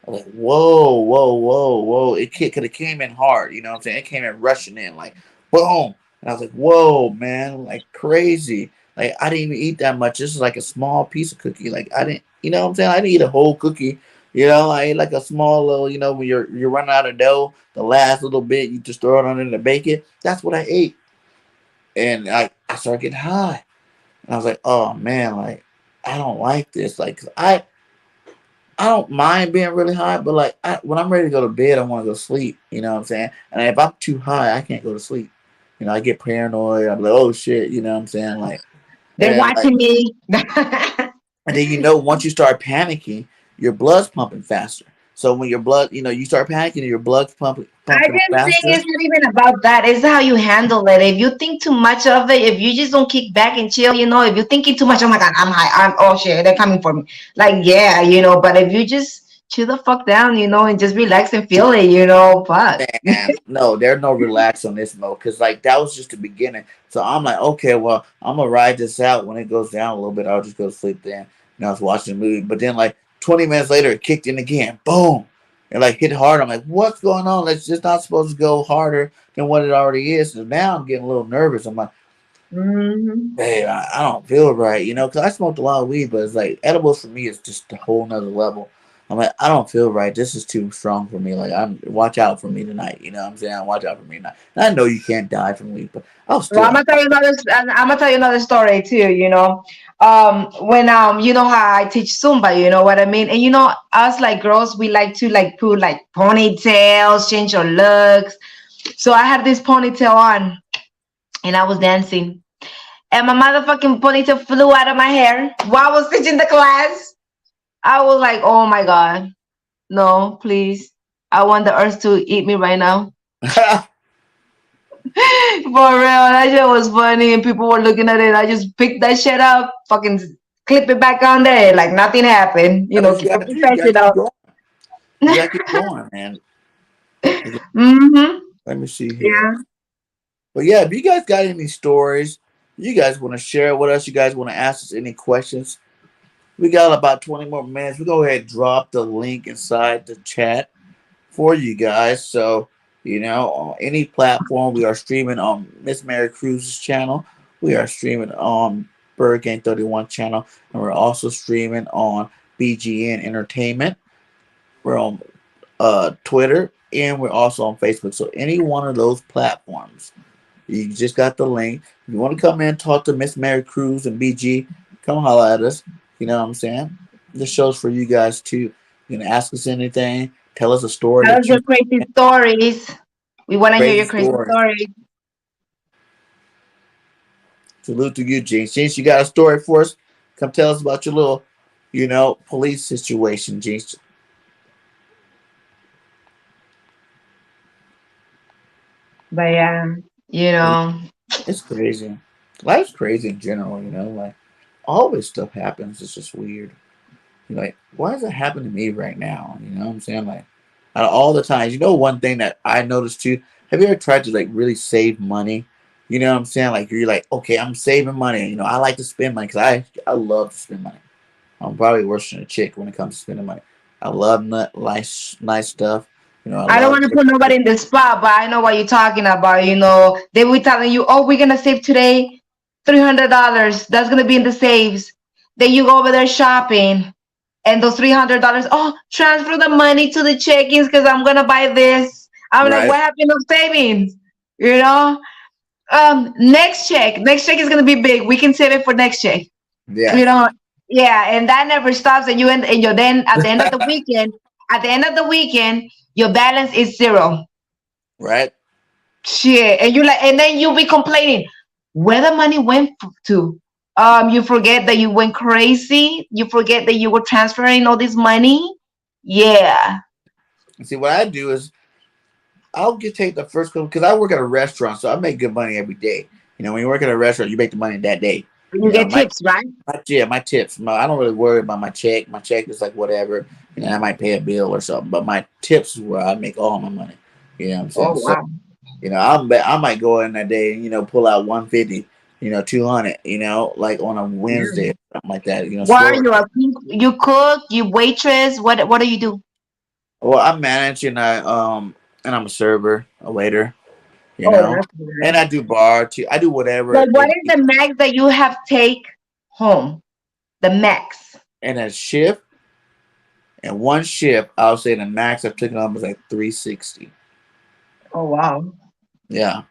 I was like, whoa, whoa, whoa, whoa. Cause it came in hard. You know what I'm saying? It came in rushing in like boom. And I was like, whoa, man, like crazy. Like I didn't even eat that much. This is like a small piece of cookie. Like I didn't, you know what I'm saying? I didn't eat a whole cookie. You know, I ate like a small little, you know, when you're running out of dough, the last little bit you just throw it on in the bake it. That's what I ate, and I started getting high, and I was like, oh man, like I don't like this. Like 'cause I don't mind being really high, but like when I'm ready to go to bed, I want to go to sleep. You know what I'm saying? And if I'm too high, I can't go to sleep. You know, I get paranoid. I'm like, oh shit. You know what I'm saying? Like, They're and like, watching me. and then you know, once you start panicking, your blood's pumping faster. So when your blood, you know, you start panicking, and your blood's I pumping just think faster. it's not even about that. It's how you handle it. If you think too much of it, if you just don't kick back and chill, if you're thinking too much, oh my God, I'm high. I'm oh shit, they're coming for me. Like, yeah, but if you just chill the fuck down, and just relax and feel it, fuck. Man, no, there's no relax on this mode because like that was just the beginning. So I'm like, okay, well, I'm gonna ride this out. When it goes down a little bit, I'll just go to sleep then. I was watching the movie, but then like 20 minutes later, it kicked in again. Boom, and like hit hard. I'm like, what's going on? It's just not supposed to go harder than what it already is. So now I'm getting a little nervous. I'm like, Hmm. hey, I don't feel right, you know, because I smoked a lot of weed, but it's like edibles for me is just a whole nother level. I'm like, I don't feel right. This is too strong for me. Like, I'm watch out for me tonight. You know what I'm saying? Watch out for me tonight. And I know you can't die from weed, but I was Well, still like, I'm gonna tell you another story too. When you know how I teach Zumba, you know what I mean, and us like girls, we like to like put like ponytails, change our looks. So I had this ponytail on, and I was dancing, and my motherfucking ponytail flew out of my hair while I was teaching the class. I was like, oh my God, no, please. I want the earth to eat me right now. For real, that shit was funny, and people were looking at it. I just picked that shit up, fucking clip it back on there, like nothing happened. that's what you Keep it gotta do. You gotta keep professional. going. You gotta keep going, man. Mm-hmm. Let me see here. Yeah. But yeah, if you guys got any stories, you guys want to share with us, you guys want to ask us any questions, we got about 20 more minutes. We go ahead and drop the link inside the chat for you guys. So, you know, on any platform, we are streaming on Miss Mary Cruz's channel. We are streaming on Bird Gang 31 channel. And we're also streaming on BGN Entertainment. We're on Twitter. And we're also on Facebook. So any one of those platforms, you just got the link. If you want to come in, talk to Miss Mary Cruz and BG, come holla at us. You know what I'm saying? This show's for you guys too. You can ask us anything. Tell us a story Tell us that you your crazy stories. We want to hear crazy your crazy story. stories. Salute to you, Jinx. Jinx, you got a story for us? Come tell us about your little, you know, police situation, Jinx. But yeah, you But know, it's crazy. Life's crazy in general, you know, like all this stuff happens. It's just weird. You're like, why does it happen to me right now? You know what I'm saying? Like, out of all the times, you know, one thing that I noticed too. Have you ever tried to like really save money? You know what I'm saying? Like, you're like, okay, I'm saving money. You know, I like to spend money because I love to spend money. I'm probably worse than a chick when it comes to spending money. I love nice stuff. You know, I I don't love want to put nobody in the spot, but I know what you're talking about. They were telling you, oh, we're gonna save today $300. That's gonna be in the saves. Then you go over there shopping, and those $300, oh, transfer the money to the check-ins because I'm gonna buy this. I'm like, right. what happened to savings? You know. Next check is gonna be big. We can save it for next check. You Yes. know, yeah, and that never stops. And you're then at the end of the weekend. At the end of the weekend, your balance is zero. Right. Shit, and and then you'll be complaining where the money went to. You forget that you went crazy. You forget that you were transferring all this money. Yeah. And see, what I do is I'll get take the first couple because I work at a restaurant, so I make good money every day. You know, when you work at a restaurant, you make the money that day. You You know, get tips, right? yeah, my tips. I don't really worry about my check. My check is like whatever. You know, I might pay a bill or something, but my tips is where I make all my money. You know what I'm saying? Oh So, wow. you know, I might go in that day and pull out 150. 200. Like on a Wednesday or something like that. What are Slower. you? A cook? You cook? You waitress? What do you do? Well, I'm managing. And I'm a server, a waiter. you Oh, know. that's And good. I do bar too. I do So whatever what it is the needs. max that you have take home? The max. And a shift and one shift, I'll say the max I've taken on was like 360. Oh wow. Yeah.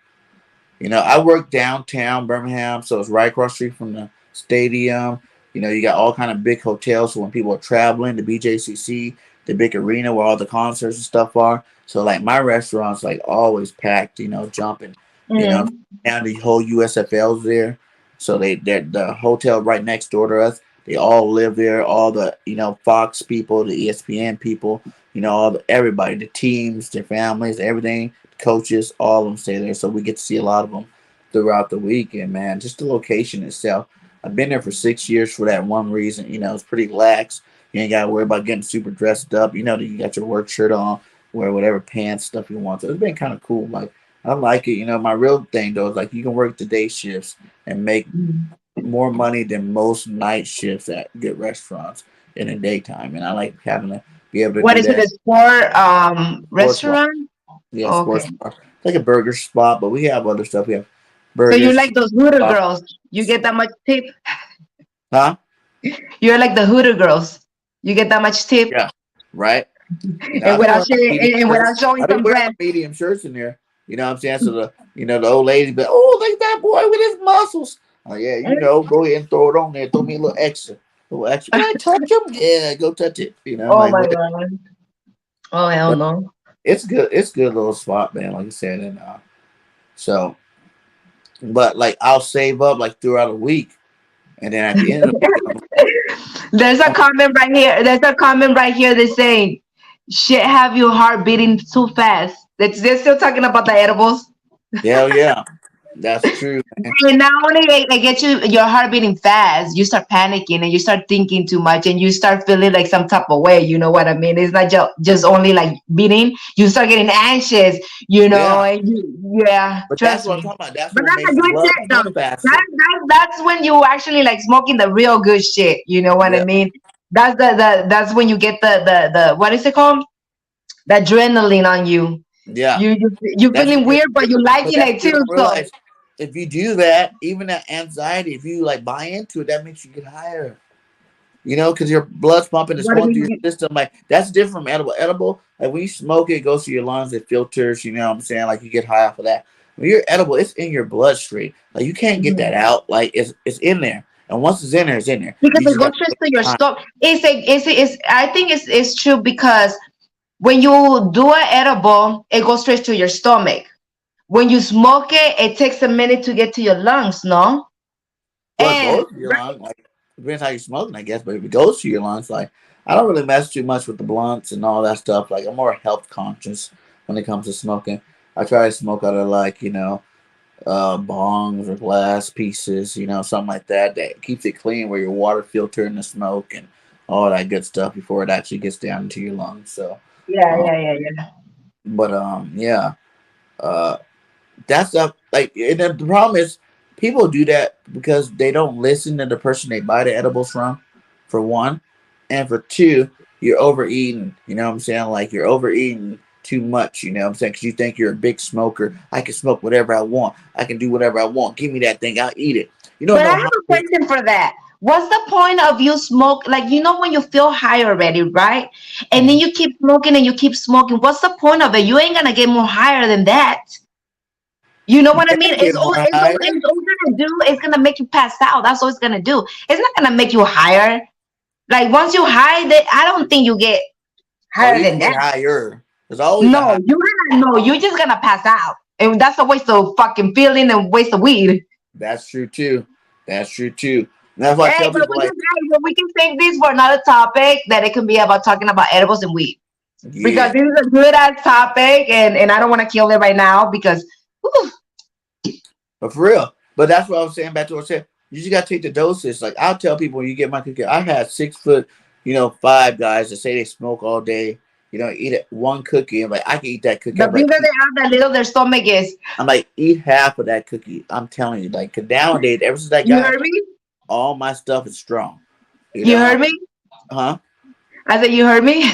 You know, I work downtown Birmingham, so it's right across the street from the stadium. You know, you got all kind of big hotels. So when people are traveling, the BJCC, the big arena where all the concerts and stuff are. So like my restaurant's like always packed. You know, jumping. You know, Mm. and the whole USFL's there. So they're the hotel right next door to us. They all live there. All the Fox people, the ESPN people. You know, everybody, the teams, their families, everything, coaches, all of them stay there. So we get to see a lot of them throughout the weekend, man. Just the location itself. I've been there for 6 years for that one reason. You know, it's pretty lax. You ain't got to worry about getting super dressed up. You know, you got your work shirt on, wear whatever pants stuff you want. So it's been kind of cool. Like, I like it. You know, my real thing though is like you can work the day shifts and make Mm. more money than most night shifts at good restaurants in the daytime. And I like having to be able to What do is it? that. A sport Sports bar. restaurant? Yeah, sports Okay. bar. It's like a burger spot, but we have other stuff. We have So you're burgers, like those Hooter uh, girls. You get that much tip? huh? You're like the Hooter girls. You get that much tip, Yeah, right. You know, and I've been without wearing my sharing, medium and shirts. without showing I've been some wearing my breast. medium shirts in there. You know what I'm saying? So the old ladies, but oh, look at that boy with his muscles. Oh yeah, go ahead and throw it on there. Throw me a little extra, Can I touch him? Yeah, go touch it. Oh Like my what? god. Oh hell But no. it's good. It's a good little spot, man. Like I said, and so, but like I'll save up like throughout a week, and then at the end of the week, There's a comment right here. There's a comment right here that's saying, "Shit, have your heart beating too fast." They're still talking about the edibles. hell yeah, that's true, man. And not only they get your heart beating fast, you start panicking and you start thinking too much and you start feeling like some type of way. You know what I mean? It's not just only like beating. You start getting anxious. Yeah, And yeah, but that's trust what I'm me. talking about. That's But what that's makes a the good blood shit pump though. faster. That's when you actually like smoking the real good shit. You know what I Yeah, mean? That's when you get the what is it called? The adrenaline on you. yeah. You That's feeling because, weird, but you but liking that's it you too. don't So realize if you do that, even that anxiety, if you like buy into it, that makes you get higher. Because your blood's pumping, it's what do going through your you? system. Like that's different from edible. Edible, like when you smoke it, it goes through your lungs, it filters. You know what I'm saying? Like you get high off of that. When you're edible, it's in your bloodstream. Like you can't get that out. Like it's in there, and once it's in there, it's in there. Because You it just goes got straight to to your time. stomach. It's I think it's true because when you do an edible, it goes straight to your stomach. When you smoke it, it takes a minute to get to your lungs, no? Well, it And goes to your lungs. Like depends how you're smoking, I guess. But if it goes to your lungs, like I don't really mess too much with the blunts and all that stuff. Like I'm more health conscious when it comes to smoking. I try to smoke out of like bongs or glass pieces, something like that that keeps it clean, where your water filtering the smoke and all that good stuff before it actually gets down into your lungs. So, yeah, um, yeah, yeah, yeah. but yeah, uh, that's like, and then the problem is people do that because they don't listen to the person they buy the edibles from, for one, and for two, you're overeating. You know what I'm saying? Like you're overeating too much. You know what I'm saying? Because you think you're a big smoker. I can smoke whatever I want. I can do whatever I want. Give me that thing. I'll eat it. You don't But I know have how a big. question for that. What's the point of you smoke? Like, when you feel high already, right? And then Mhm. you keep smoking and you keep smoking. What's the point of it? You ain't gonna get more higher than that. You know You what I mean? can get more higher. It's all gonna do. It's gonna make you pass out. That's all it's gonna do. It's not gonna make you higher. Like once you high, that I don't think you get Oh, higher you can than get that. higher. There's always a No, high. you're just gonna pass out, and that's a waste of fucking feeling and waste of weed. That's true too. That's true too. And that's why I Hey, tell people like, but we can save this for another topic that it can be about talking about edibles and weed because yeah. this is a good ass topic, and I don't want to kill it right now because whew, But for real. But that's what I was saying back to what I said. You just gotta take the dosage. Like I'll tell people when you get my cookie, I had 6 foot, five guys that say they smoke all day, eat it one cookie. I'm like, I can eat that cookie. the bigger they are, the little their stomach is. I'm like, eat half of that cookie. I'm telling you, like, 'cause nowadays, ever since I You got, heard me? all my stuff is strong. You You know, heard me? huh? I said you heard me.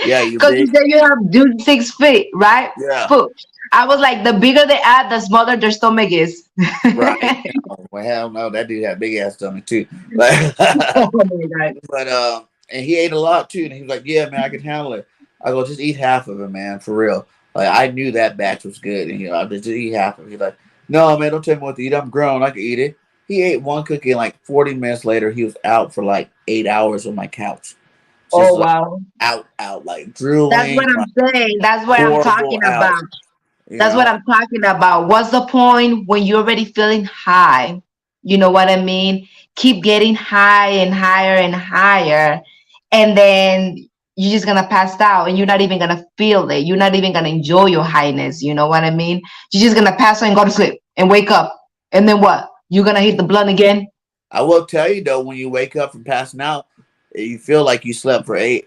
Yeah, you Because you big. said you have dude 6 feet, right? Yeah. Foot. I was like, the bigger they add, the smaller their stomach is. Right. No, well, hell no, that dude had big ass stomach too. Like, Oh my god. but and he ate a lot too, and he was like, "Yeah, man, I can handle it." I go, "Just eat half of it, man, for real." Like I knew that batch was good, and I just eat half of it. He's like, "No, man, don't tell me what to eat. I'm grown. I can eat it." He ate one cookie, and like 40 minutes later, he was out for like 8 hours on my couch, just Oh like wow. out, like That's what drooling, like I'm saying. That's what I'm horrible talking out. about. You That's what know? I'm talking about. What's the point when you're already feeling high? You know what I mean? Keep getting high and higher and higher. And then you're just gonna pass out and you're not even gonna feel it. You're not even gonna enjoy your highness. You know what I mean? You're just gonna pass out and go to sleep and wake up. And then what? You're gonna hit the blunt again? I will tell you though, when you wake up from passing out, you feel like you slept for 8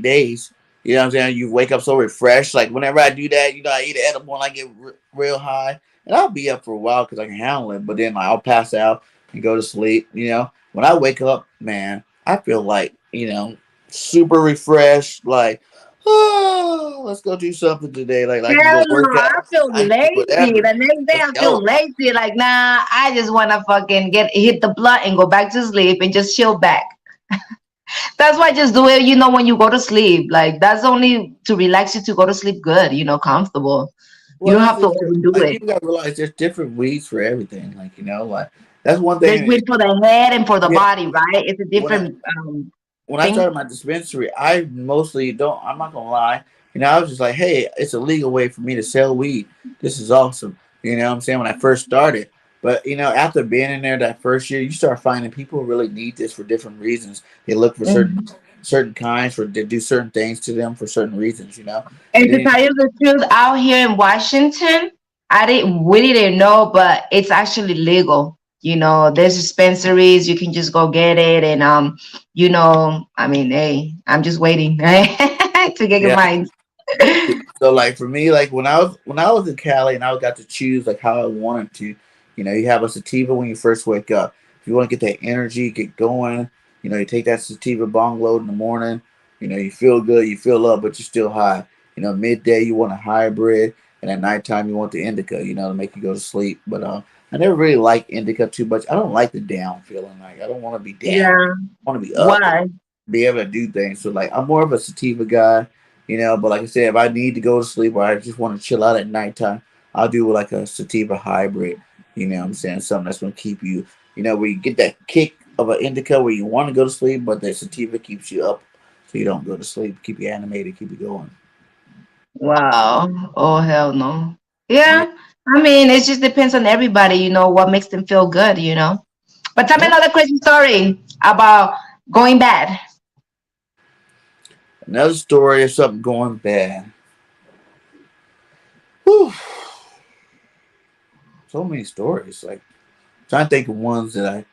days. You know what I'm saying? You wake up so refreshed. Like whenever I do that, I eat an edible and I get real high, and I'll be up for a while because I can handle it. But then I'll pass out and go to sleep. When I wake up, man, I feel like super refreshed. Like, oh, let's go do something today. Like I can Hell go no, work I out. feel I can do lazy. whatever. The next day Let's I feel go. lazy. Like, nah, I just wanna fucking get hit the blunt and go back to sleep and just chill back. That's why I just do it, when you go to sleep. Like that's only to relax you to go to sleep good, comfortable. You Well, don't that's have to just overdo like it. people gotta realize there's different weeds for everything. Like like that's one There's thing. weed for the head and for the Yeah, body, right? It's a when I different when I thing. started my dispensary, I mostly don't. I'm not gonna lie. I was just like, hey, it's a legal way for me to sell weed. This is awesome. You know what I'm saying? When I first started, but after being in there that first year, you start finding people really need this for different reasons. They look for Mhm. certain kinds for to do certain things to them for certain reasons. And And to then tell you the truth, out here in Washington, we didn't know, but it's actually legal. There's dispensaries, you can just go get it. And I mean, hey, I'm just waiting to get yeah. mine. So like for me, like when I was in Cali and I got to choose like how I wanted to, you have a sativa when you first wake up. If you want to get that energy, get going, you take that sativa bong load in the morning. You feel good, you feel up, but you're still high. Midday you want a hybrid, and at nighttime you want the indica, to make you go to sleep. But I never really liked indica too much. I don't like the down feeling. Like I don't want to be down. Yeah. I want to be up and Why? be able to do things. So like I'm more of a sativa guy. But like I said, if I need to go to sleep or I just want to chill out at nighttime, I'll do like a sativa hybrid. You know what I'm saying? Something that's going to keep you, where you get that kick of an indica where you want to go to sleep, but the sativa keeps you up so you don't go to sleep, keep you animated, keep you going. Wow. Oh, hell no. Yeah. Yeah. I mean, it just depends on everybody, what makes them feel good. But tell me Yep. another crazy story about going bad. Another story of something going bad. Whew. So many stories. Like, trying to think of ones that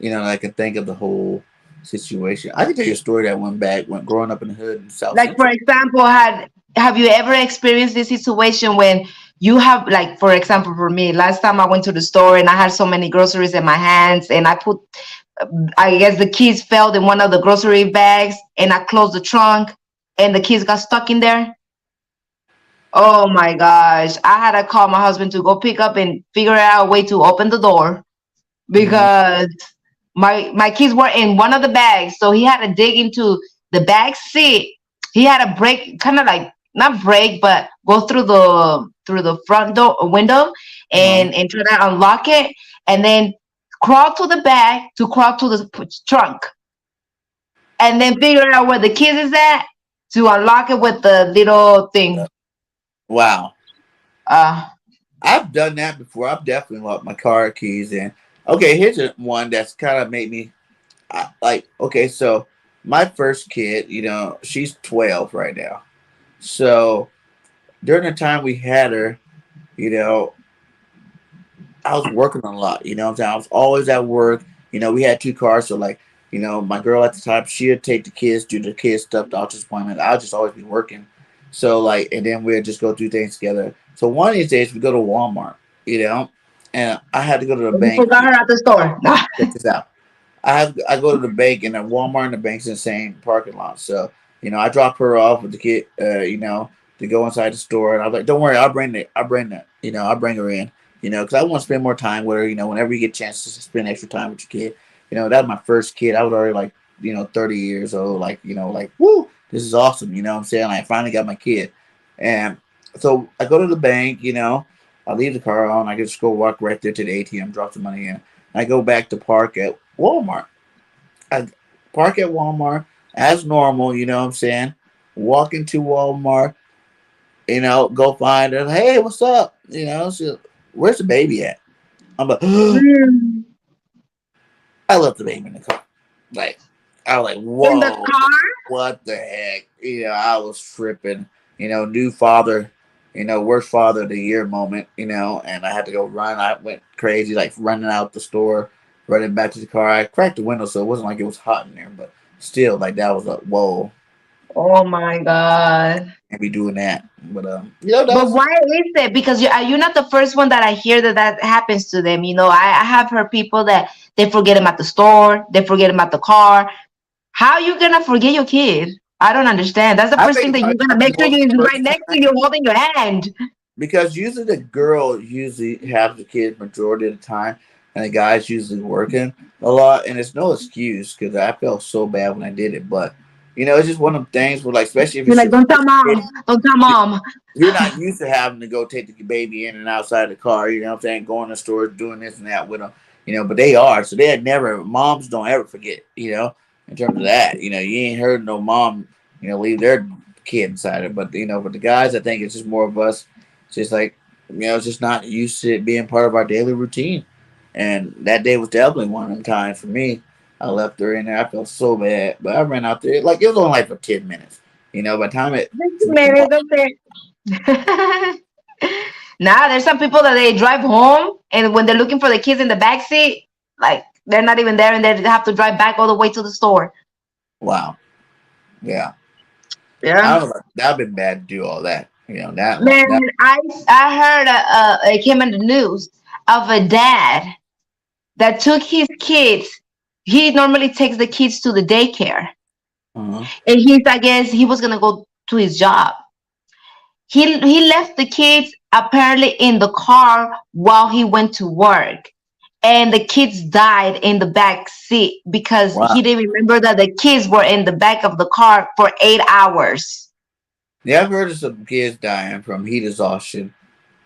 I can think of the whole situation. I can tell you a story that went back when growing up in the hood in South Like, for Central. example, have you ever experienced this situation when you have, like, for example, for me, last time I went to the store and I had so many groceries in my hands and I guess the keys fell in one of the grocery bags and I closed the trunk and the keys got stuck in there. Oh my gosh. I had to call my husband to go pick up and figure out a way to open the door Mm-hmm. because my keys were in one of the bags. So he had to dig into the back seat. He had to break, kind of like not break, but go through the front door window Uh-huh. and try to unlock it and then crawl to the back to crawl to the trunk and then figure out where the keys is at to unlock it with the little thing. Wow. Uh I've done that before. I've definitely locked my car keys in. Okay, here's one that's kind of made me like. Okay, so my first kid, she's 12 right now. So during the time we had her, you know, I was working a lot. You know what I'm saying? I was always at work. We had two cars, so like, my girl at the time, she'd take the kids, do the kids stuff, doctor's appointment. I'll just always be working. So like, and then we'd just go do things together. So one of these days we go to Walmart, and I had to go to the you bank. forgot her at the store. Check this out. I go to the bank and the Walmart and the bank's in the same parking lot. So, I drop her off with the kid, to go inside the store, and I was like, "Don't worry, I'll bring her in, because I want to spend more time with her. Whenever you get a chance to spend extra time with your kid, that was my first kid. I was already like, 30 years old, like, like, woo, this is awesome. You know what I'm saying? Like, I finally got my kid, and so I go to the bank. I leave the car on. I just go walk right there to the ATM, drop the money in. I go back to park at Walmart. I park at Walmart as normal, you know what I'm saying? Walk into Walmart, go find her. Hey, what's up? Where's the baby at? I'm like, Mm. I left the baby in the car. Like, I was like, In the whoa, car? what the heck? I was tripping. New father, worst father of the year moment, and I had to go run. I went crazy, like running out the store, running back to the car. I cracked the window so it wasn't like it was hot in there, but still, like, that was like, whoa, Oh my God. can't be doing that. But, But that's, why is it? Because you're not the first one that I hear that happens to them. I have heard people that they forget them at the store, they forget them at the car. How you gonna forget your kid? I don't understand. That's the I first think thing it that you're probably gonna make happens sure more you're the right first next time to you, holding your hand. because usually the girl usually have the kids majority of the time, and the guy's usually working a lot, and it's no excuse because I felt so bad when I did it, but it's just one of them things where, like, especially if You're it's like, your don't tell first kid, mom, don't tell mom. you're not used to having to go take the baby in and outside the car. You know what I'm saying? Going to stores, doing this and that with them. But they are. So they had never. Moms don't ever forget. In terms of that. You ain't heard no mom. Leave their kid inside it. But but the guys, I think it's just more of us. Just like just not used to it being part of our daily routine. And that day was definitely one of them times for me. I left her in there. I felt so bad, but I ran out there. Like, it was only like for 10 minutes. By the time it Just for me to married, okay. Nah, there's some people that they drive home and when they're looking for the kids in the back seat, like they're not even there and they have to drive back all the way to the store. wow. Yeah. I Yeah. don't know. That'd been bad to do all that. That long. Man, That I heard it came in the news of a dad that took his kids. He normally takes the kids to the daycare, uh and I guess he was gonna go to his job. He left the kids apparently in the car while he went to work, and the kids died in the back seat because wow. he didn't remember that the kids were in the back of the car for 8 hours. Yeah, I've heard of some kids dying from heat exhaustion.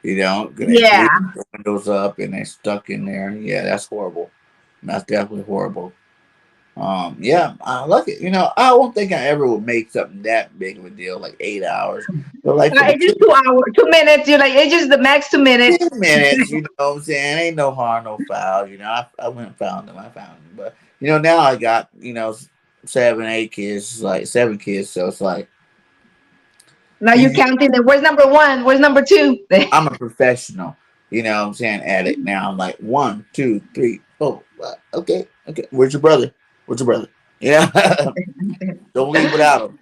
They Yeah. leave the windows up and they stuck in there. Yeah, that's horrible. That's definitely horrible. Yeah, I like it. I don't think I ever would make something that big of a deal, like 8 hours. But like for the It's just kids, 2 hours, 2 minutes. You're like, it's just the max 2 minutes. 10 minutes, what I'm saying? Ain't no harm, no foul. I went and found them. I found them. But, now I got, 7, 8 kids, like 7 kids. So it's like, Now you're you, counting them. Where's number one? Where's number two? I'm a professional, what I'm saying, at it now. I'm like, 1, 2, 3, 4. Okay, okay. Where's your brother? Where's your brother? Yeah. Don't leave without him. 'Cause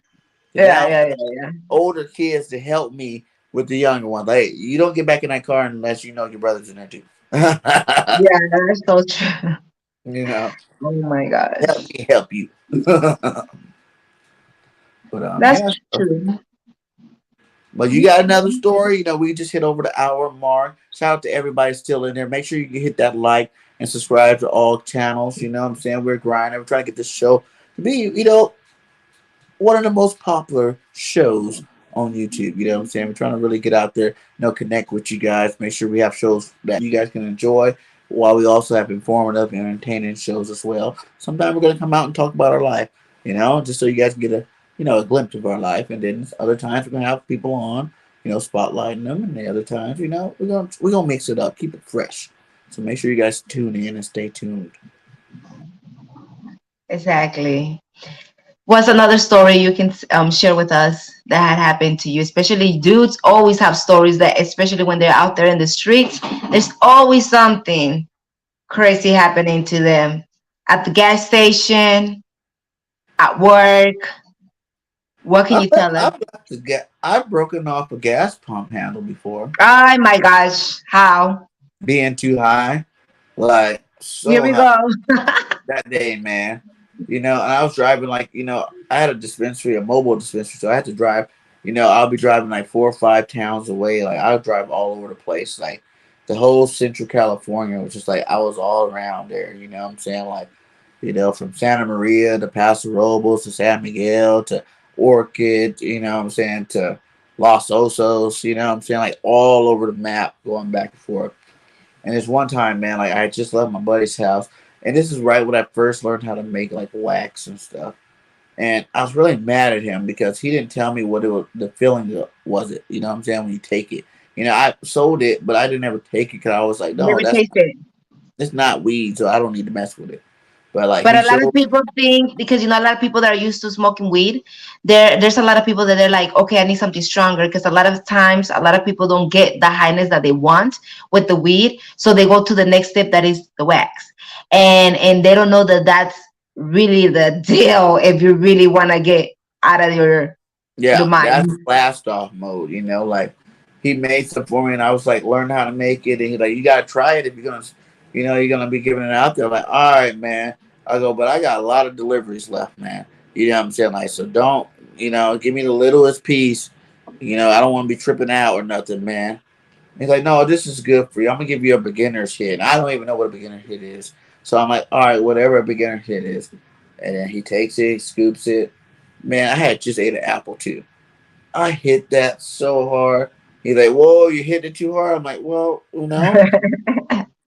Yeah, now yeah, yeah, yeah. older kids to help me with the younger ones. Like, you don't get back in that car unless you know your brother's in there too. Yeah, that's so true. you know, Oh my help gosh. me help you. but That's yeah. true. But you got another story. We just hit over the hour mark. Shout out to everybody still in there. Make sure you hit that like and subscribe to all channels. You know what I'm saying? We're grinding. We're trying to get this show to be, one of the most popular shows on YouTube. You know what I'm saying? We're trying to really get out there, connect with you guys. Make sure we have shows that you guys can enjoy while we also have informative and entertaining shows as well. Sometimes we're going to come out and talk about our life, just so you guys can get a glimpse of our life. And then other times we're going to have people on, spotlighting them. And the other times, we're going to mix it up, keep it fresh. So make sure you guys tune in and stay tuned. Exactly. What's another story you can share with us that had happened to you? Especially dudes always have stories that, especially when they're out there in the streets, there's always something crazy happening to them at the gas station, at work. What can I've, you tell us? I've broken off a gas pump handle before. Oh my gosh, how? Being too high, like Here so we high go. that day, man. And I was driving like, I had a dispensary, a mobile dispensary, so I had to drive. I'll be driving like 4 or 5 towns away. Like I would drive all over the place, like the whole Central California was just like I was all around there. You know what I'm saying? Like, from Santa Maria to Paso Robles to San Miguel to Orchid. You know what I'm saying? To Los Osos. You know what I'm saying? Like all over the map, going back and forth. And this one time, man, like I just left my buddy's house, and this is right when I first learned how to make like wax and stuff. And I was really mad at him because he didn't tell me what it was, the feeling was. It, you know what I'm saying? When you take it, I sold it, but I didn't ever take it because I was like, no, Never that's tasted. it's not weed, so I don't need to mess with it. But like But he a lot of showed, people think because a lot of people that are used to smoking weed, there's a lot of people that they're like, okay, I need something stronger because a lot of times a lot of people don't get the highness that they want with the weed, so they go to the next step that is the wax, and they don't know that that's really the deal if you really want to get out of your yeah, mind. that's blast off mode. Like he made some for me, and I was like, learn how to make it, and he's like, you gotta try it if you're gonna be giving it out there. I'm like, all right, man. I go, but I got a lot of deliveries left, man. You know what I'm saying? Like, so don't, give me the littlest piece. I don't want to be tripping out or nothing, man. He's like, no, this is good for you. I'm gonna give you a beginner's hit. And I don't even know what a beginner hit is. So I'm like, all right, whatever a beginner hit is. And then he takes it, scoops it. Man, I had just ate an apple too. I hit that so hard. He's like, whoa, you hit it too hard. I'm like, well,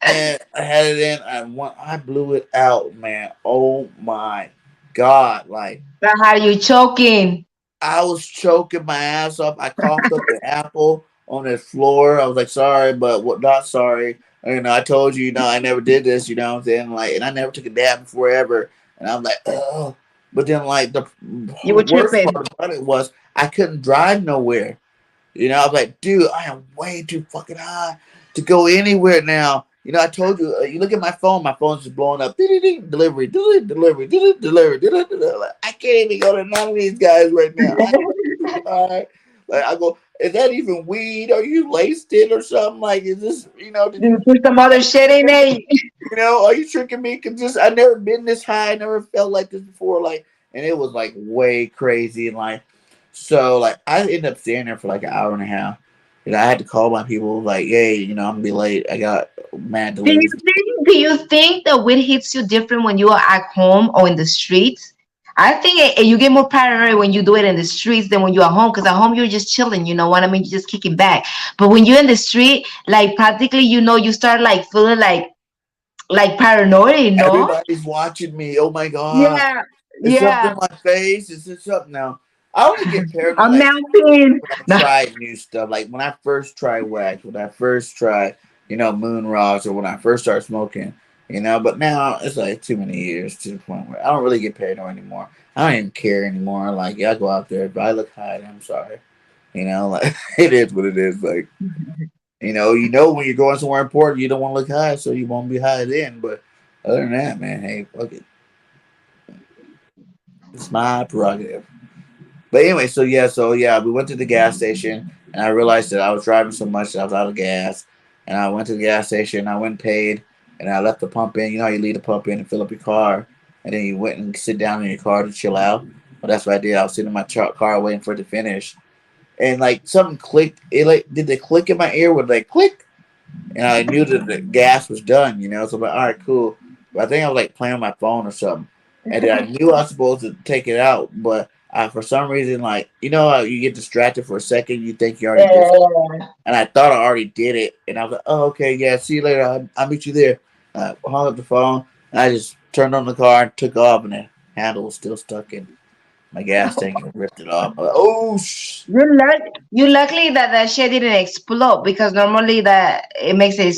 and I had it in. I blew it out, man. Oh my god! Like But how you choking? I was choking my ass off. I coughed up the apple on the floor. I was like, sorry, but what? Not sorry. I told you, I never did this. You know what I'm saying? Like, and I never took a dab before ever. And I'm like, oh. But then, like, the You were worst tripping. part about it was I couldn't drive nowhere. I was like, dude, I am way too fucking high to go anywhere now. I told you, you look at my phone's just blowing up. Delivery, delivery, delivery, delivery, delivery. Like, I can't even go to none of these guys right now. I am too high. Like, I go, is that even weed? Are you laced it or something? Like, is this, did You you, put some other shit in it. are you tricking me? Cause I never been this high. I never felt like this before. Like, and it was like way crazy. And like, so like I ended up staying there for like an hour and a half. And I had to call my people like, hey, I'm gonna be late. I got mad Do you deliveries. think do you think the weed hits you different when you are at home or in the streets? I think you get more paranoid when you do it in the streets than when you're at home because at home you're just chilling, you know what I mean? You're just kicking back. But when you're in the street, like practically, you start like feeling like paranoid, Everybody's watching me. Oh my god. Yeah, Is something yeah. in my face? Is this something now? I only get paranoid I'm like melting. when I try new stuff. Like when I first tried wax, when I first tried, moon rocks, or when I first started smoking, But now it's like too many years to the point where I don't really get paranoid anymore. I don't even care anymore. Like, yeah, I go out there. If I look high, then I'm sorry. Like it is what it is. Like, when you're going somewhere important, you don't want to look high, so you won't be high then. But other than that, man, hey, fuck it. It's my prerogative. But anyway, so yeah, we went to the gas station, and I realized that I was driving so much that I was out of gas. And I went to the gas station, I went and paid, and I left the pump in. You know how you leave the pump in and fill up your car, and then you went and sit down in your car to chill out. Well, that's what I did. I was sitting in my car waiting for it to finish, and like something clicked. It like did the click in my ear would like click, and I knew that the gas was done. So I'm like, all right, cool. But I think I was like playing on my phone or something, and then I knew I was supposed to take it out, but for some reason, like how you get distracted for a second, you think you already did, Yeah. and I thought I already did it, and I was like, oh okay, yeah, see you later. I'll meet you there. I hung up the phone, and I just turned on the car and took off, and the handle was still stuck in my gas tank and ripped it off. I was like, oh You luckily that shit didn't explode because normally that it makes it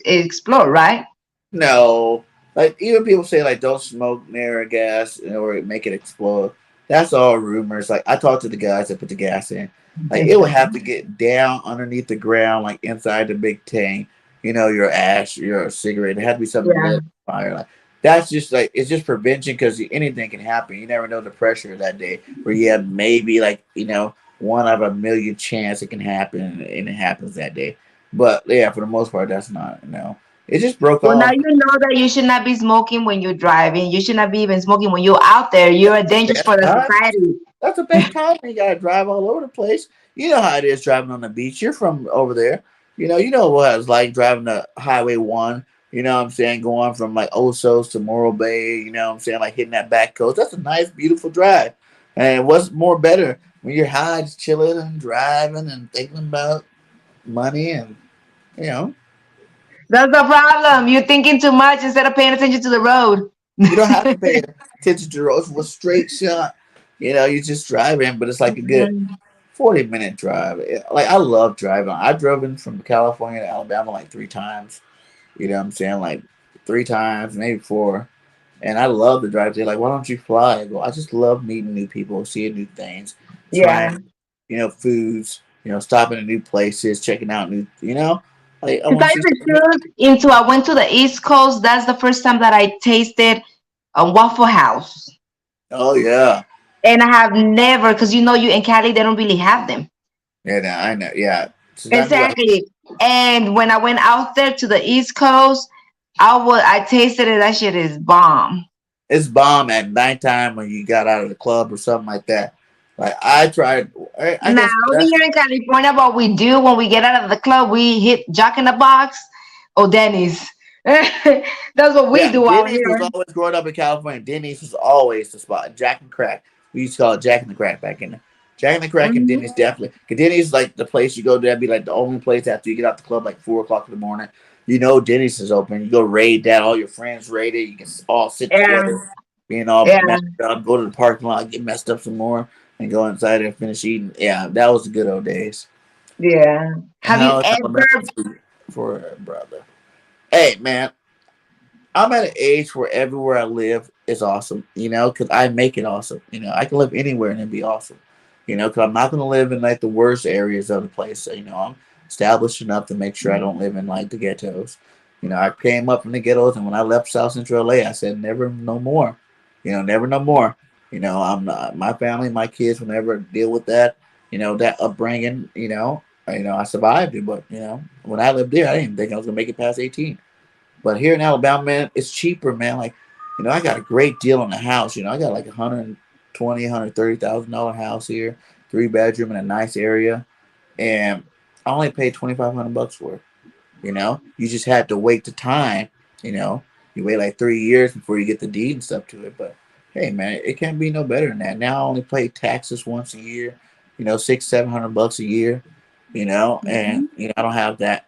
explode, right? no, like even people say like don't smoke near a gas or make it explode. That's all rumors. Like I talked to the guys that put the gas in. Like it would have to get down underneath the ground, like inside the big tank. Your ash, your cigarette. It had to be something Yeah. lit on fire. Like that's just like it's just prevention because anything can happen. You never know the pressure that day where you have maybe like one out of a million chance it can happen and it happens that day. But yeah, for the most part, that's not. It just broke Well, now off. you know that you should not be smoking when you're driving. You should not be even smoking when you're out there. You're a danger Best for the time. society. That's the best time. You gotta drive all over the place. You know how it is driving on the beach. You're from over there. You know what it's like driving the Highway One. You know what I'm saying? Going from like Osos to Morro Bay. You know what I'm saying? Like hitting that back coast. That's a nice, beautiful drive. And what's more better when you're high, just chilling and driving and thinking about money and you know That's the problem. You're thinking too much instead of paying attention to the road. you don't have to pay attention to the roads for a straight shot. You just driving, but it's like a good Mhm. 40-minute drive. Like I love driving. I've driven from California to Alabama like 3 times. You know what I'm saying? Like 3 times, maybe four. And I love the drive. They're like, why don't you fly? I go, I just love meeting new people, seeing new things, Yeah. trying, foods, stopping at new places, checking out like I To want tell to you see the something new. truth, into I went to the East Coast. That's the first time that I tasted a Waffle House. Oh yeah. And I have never, because you in Cali, they don't really have them. Yeah, no, I know. Yeah. Since I moved out, Exactly. And when I went out there to the East Coast, I tasted it. That shit is bomb. it's bomb at nighttime when you got out of the club or something like that. Like I tried. I Now guess over that's here in California, what we do when we get out of the club, we hit Jack in the Box or Denny's. That's what we yeah. do out Denny's was here. always growing up in California. Denny's was always the spot. Jack and Crack. We used to call it Jack and the Crack back in there. Jack and the Crack and Mhm. Denny's definitely. Cause Denny's like the place you go to. That'd be like the only place after you get out the club like 4 o'clock in the morning. Denny's is open. You go raid that. All your friends raid it. You can all sit Yeah, together, being all yeah, messed up. Go to the parking lot, get messed up some more, and go inside and finish eating. Yeah, that was the good old days. yeah. And Have you how is elementary ever? school for a brother? Hey man, I'm at an age where everywhere I live is awesome, because I make it awesome. I can live anywhere and it'd be awesome, because I'm not going to live in like the worst areas of the place. So, I'm established enough to make sure I don't live in like the ghettos. I came up in the ghettos, and when I left South Central LA, I said never no more. Never no more. I'm not, my family, my kids will never deal with that. That upbringing. I survived it, but when I lived there, I didn't even think I was gonna make it past 18. But here in Alabama, man, it's cheaper, man. Like, I got a great deal on the house. I got like $120,000, $130,000 house here, 3 bedroom in a nice area, and I only paid $2,500 for it. You just had to wait the time. You know, you wait like 3 years before you get the deed and stuff to it. But hey, man, it can't be no better than that. Now I only pay taxes once a year. 600, $700 a year. And Mhm. I don't have that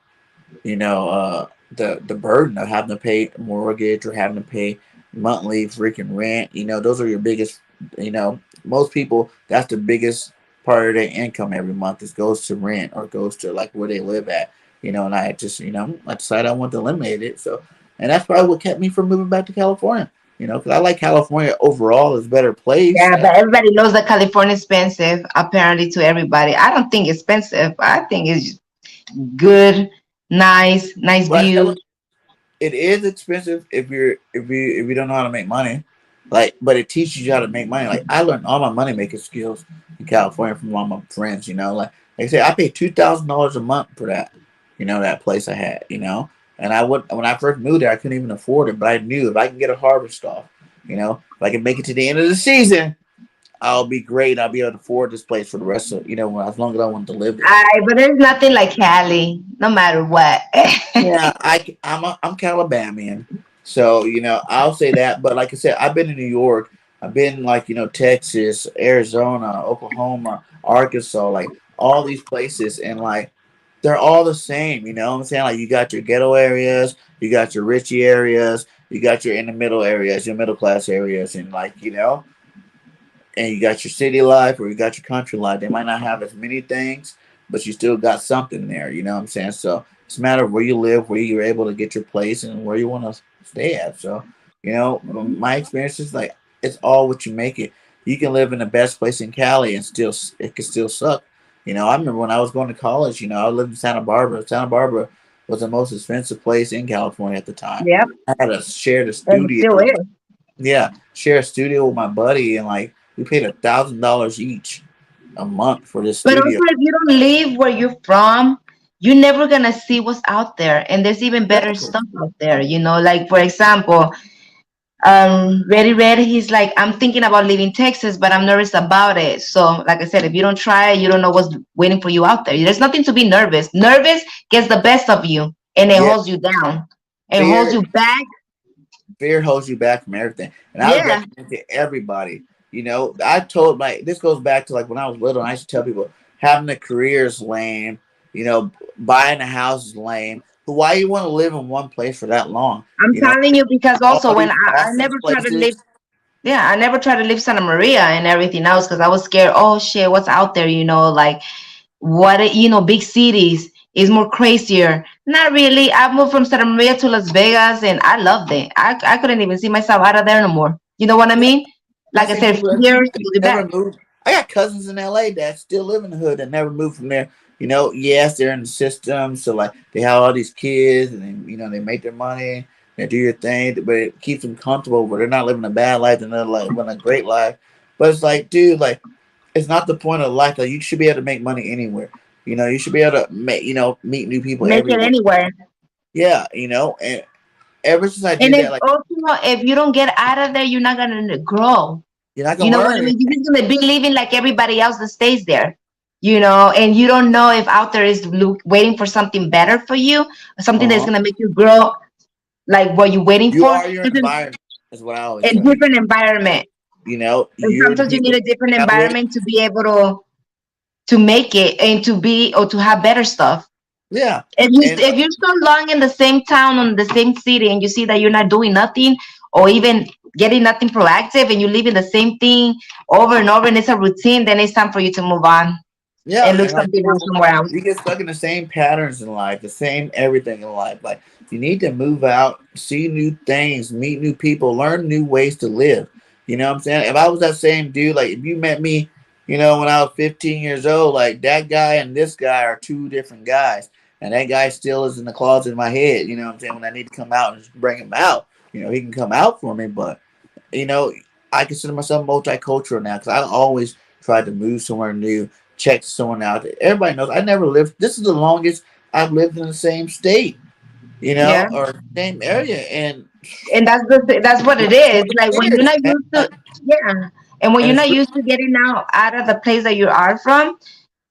the burden of having to pay mortgage or having to pay monthly freaking rent. Those are your biggest. Most people that's the biggest part of their income every month is goes to rent or goes to like where they live at. And I just I decided I want to eliminate it. So, and that's probably what kept me from moving back to California. Because I like California overall is a better place. Yeah, but everybody knows that California is expensive. Apparently, to everybody, I don't think it's expensive. I think it's good, nice Well, views. it is expensive if you don't know how to make money. Like, but it teaches you how to make money. Like I learned all my money making skills in California from all my friends. Like I say, I paid $2,000 a month for that. That place I had. And I would when I first moved there, I couldn't even afford it. But I knew if I can get a harvest off, if I can make it to the end of the season, I'll be great. I'll be able to afford this place for the rest of as long as I want to live there. But there's nothing like Cali, no matter what. Yeah, I'm Calabamian, so I'll say that. But like I said, I've been in New York, I've been like Texas, Arizona, Oklahoma, Arkansas, like all these places, and like they're all the same. You know what I'm saying? Like you got your ghetto areas, you got your richy areas, you got your in the middle areas, your middle class areas, and like and you got your city life or you got your country life. They might not have as many things, but you still got something there. You know what I'm saying? So it's a matter of where you live, where you're able to get your place, and where you want to stay at. So, my experience is like it's all what you make it. You can live in the best place in Cali and still it can still suck. I remember when I was going to college. I lived in Santa Barbara. Santa Barbara was the most expensive place in California at the time. Yep, I had to share the and it studio still with my is. yeah, share a studio with my buddy, and like we paid $1,000 each a month for this But also, studio. if you don't live where you're from, you're never gonna see what's out there. And there's even better Exactly. stuff out there, like for example, Ready Red, he's like, I'm thinking about leaving Texas, but I'm nervous about it. So, like I said, if you don't try it, you don't know what's waiting for you out there. There's nothing to be nervous. Nervous gets the best of you and it Yeah, holds you down. It holds fear you back. fear holds you back from everything. And I would Yeah. recommend to everybody, I told this goes back to like when I was little, and I used to tell people having a career is lame, buying a house is lame. But why you want to live in one place for that long? I'm telling you because All also when these I awesome never try to live, places. yeah, I never try to leave Santa Maria and everything else because I was scared. Oh shit, what's out there? Like big cities is more crazier. Not really. I moved from Santa Maria to Las Vegas and I loved it. I couldn't even see myself out of there no more. You know what I Yeah, mean? I Like I see said, people fear holds that you back. never moved. I got cousins in LA that still live in the hood and never moved from there. Yes, they're in the system, so like they have all these kids and then, they make their money, they do your thing, but it keeps them comfortable. But they're not living a bad life; they're not like living a great life. But it's like, dude, like it's not the point of life. Like you should be able to make money anywhere. You should be able to make, meet new people Make it everywhere. anywhere. Yeah, and ever since I And did if that, like also if you don't get out of there, you're not gonna grow. you're not You gonna know what I learn mean? it. You're just gonna be living like everybody else that stays there. And you don't know if out there is waiting for something better for you, something that's Uh-huh. gonna make you grow like what you're waiting You for. are your It's environment, is what I always a tell you. different environment. And You're the sometimes you need people a different you hang out with. environment to be able to make it and to be or to have better stuff. Yeah, and If you're so long in the same town or in the same city and you see that you're not doing nothing or even getting nothing proactive and you live in the same thing over and over and it's a routine, then it's time for you to move on yeah, and look and like something else somewhere else. you get stuck in the same patterns in life, the same everything in life. Like you need to move out, see new things, meet new people, learn new ways to live. You know what I'm saying? If I was that same dude, like if you met me, when I was 15 years old, like that guy and this guy are two different guys. And that guy still is in the closet in my head, you know what I'm saying? When I need to come out and just bring him out, he can come out for me, but you know, I consider myself multicultural now because I always tried to move somewhere new, check someone out. Everybody knows I never lived. This is the longest I've lived in the same state, Yeah. or same area, and And that's what it is. Like when you're years, not man. used to, yeah. And when And you're it's not really, used to getting out of the place that you are from,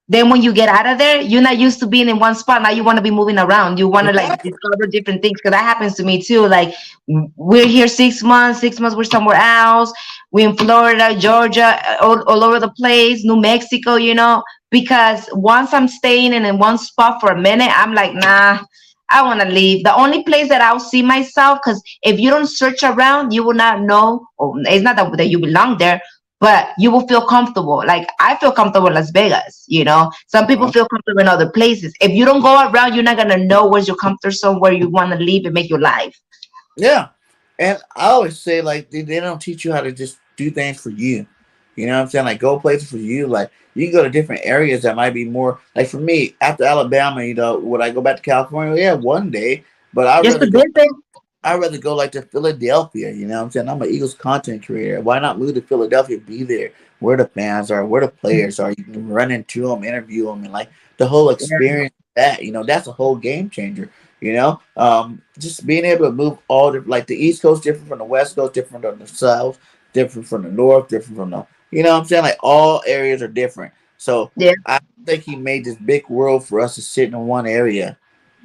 then when you get out of there, you're not used to being in one spot. Now you want to be moving around. You want to like exactly. discover different things because that happens to me too. Like we're here 6 months, 6 months we're somewhere else. We're in Florida, Georgia, all over the place, New Mexico, because once I'm staying in one spot for a minute, I'm like, nah, I want to leave. The only place that I'll see myself, because if you don't search around, you will not know. Or it's not that you belong there, but you will feel comfortable. Like I feel comfortable in Las Vegas. Some people Uh-huh. feel comfortable in other places. If you don't go around, you're not gonna know where's your comfort zone, where you want to live and make your life. Yeah. And I always say like they don't teach you how to just do things for you. You know what I'm saying? Like go places for you. Like you can go to different areas that might be more like for me after Alabama. Would I go back to California? Yeah, one day. But Just to visit. I'd rather go like to Philadelphia. You know what I'm saying? I'm an Eagles content creator. Why not move to Philadelphia? Be there where the fans are, where the players are. You can run into them, interview them, and like the whole Yeah. experience. That's a whole game changer. Just being able to move all the like the East Coast different from the West Coast, different from the South, different from the North, different from the what I'm saying? Like all areas are different. So Yeah. I think he made this big world for us to sit in one area,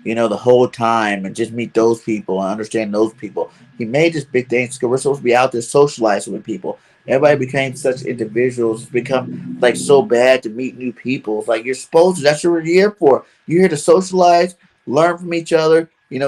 the whole time and just meet those people and understand those people. He made this big thing because we're supposed to be out there socializing with people. Everybody became such individuals. It's become like so bad to meet new people. It's like you're supposed to. That's what you're here for. You're here to socialize, learn from each other,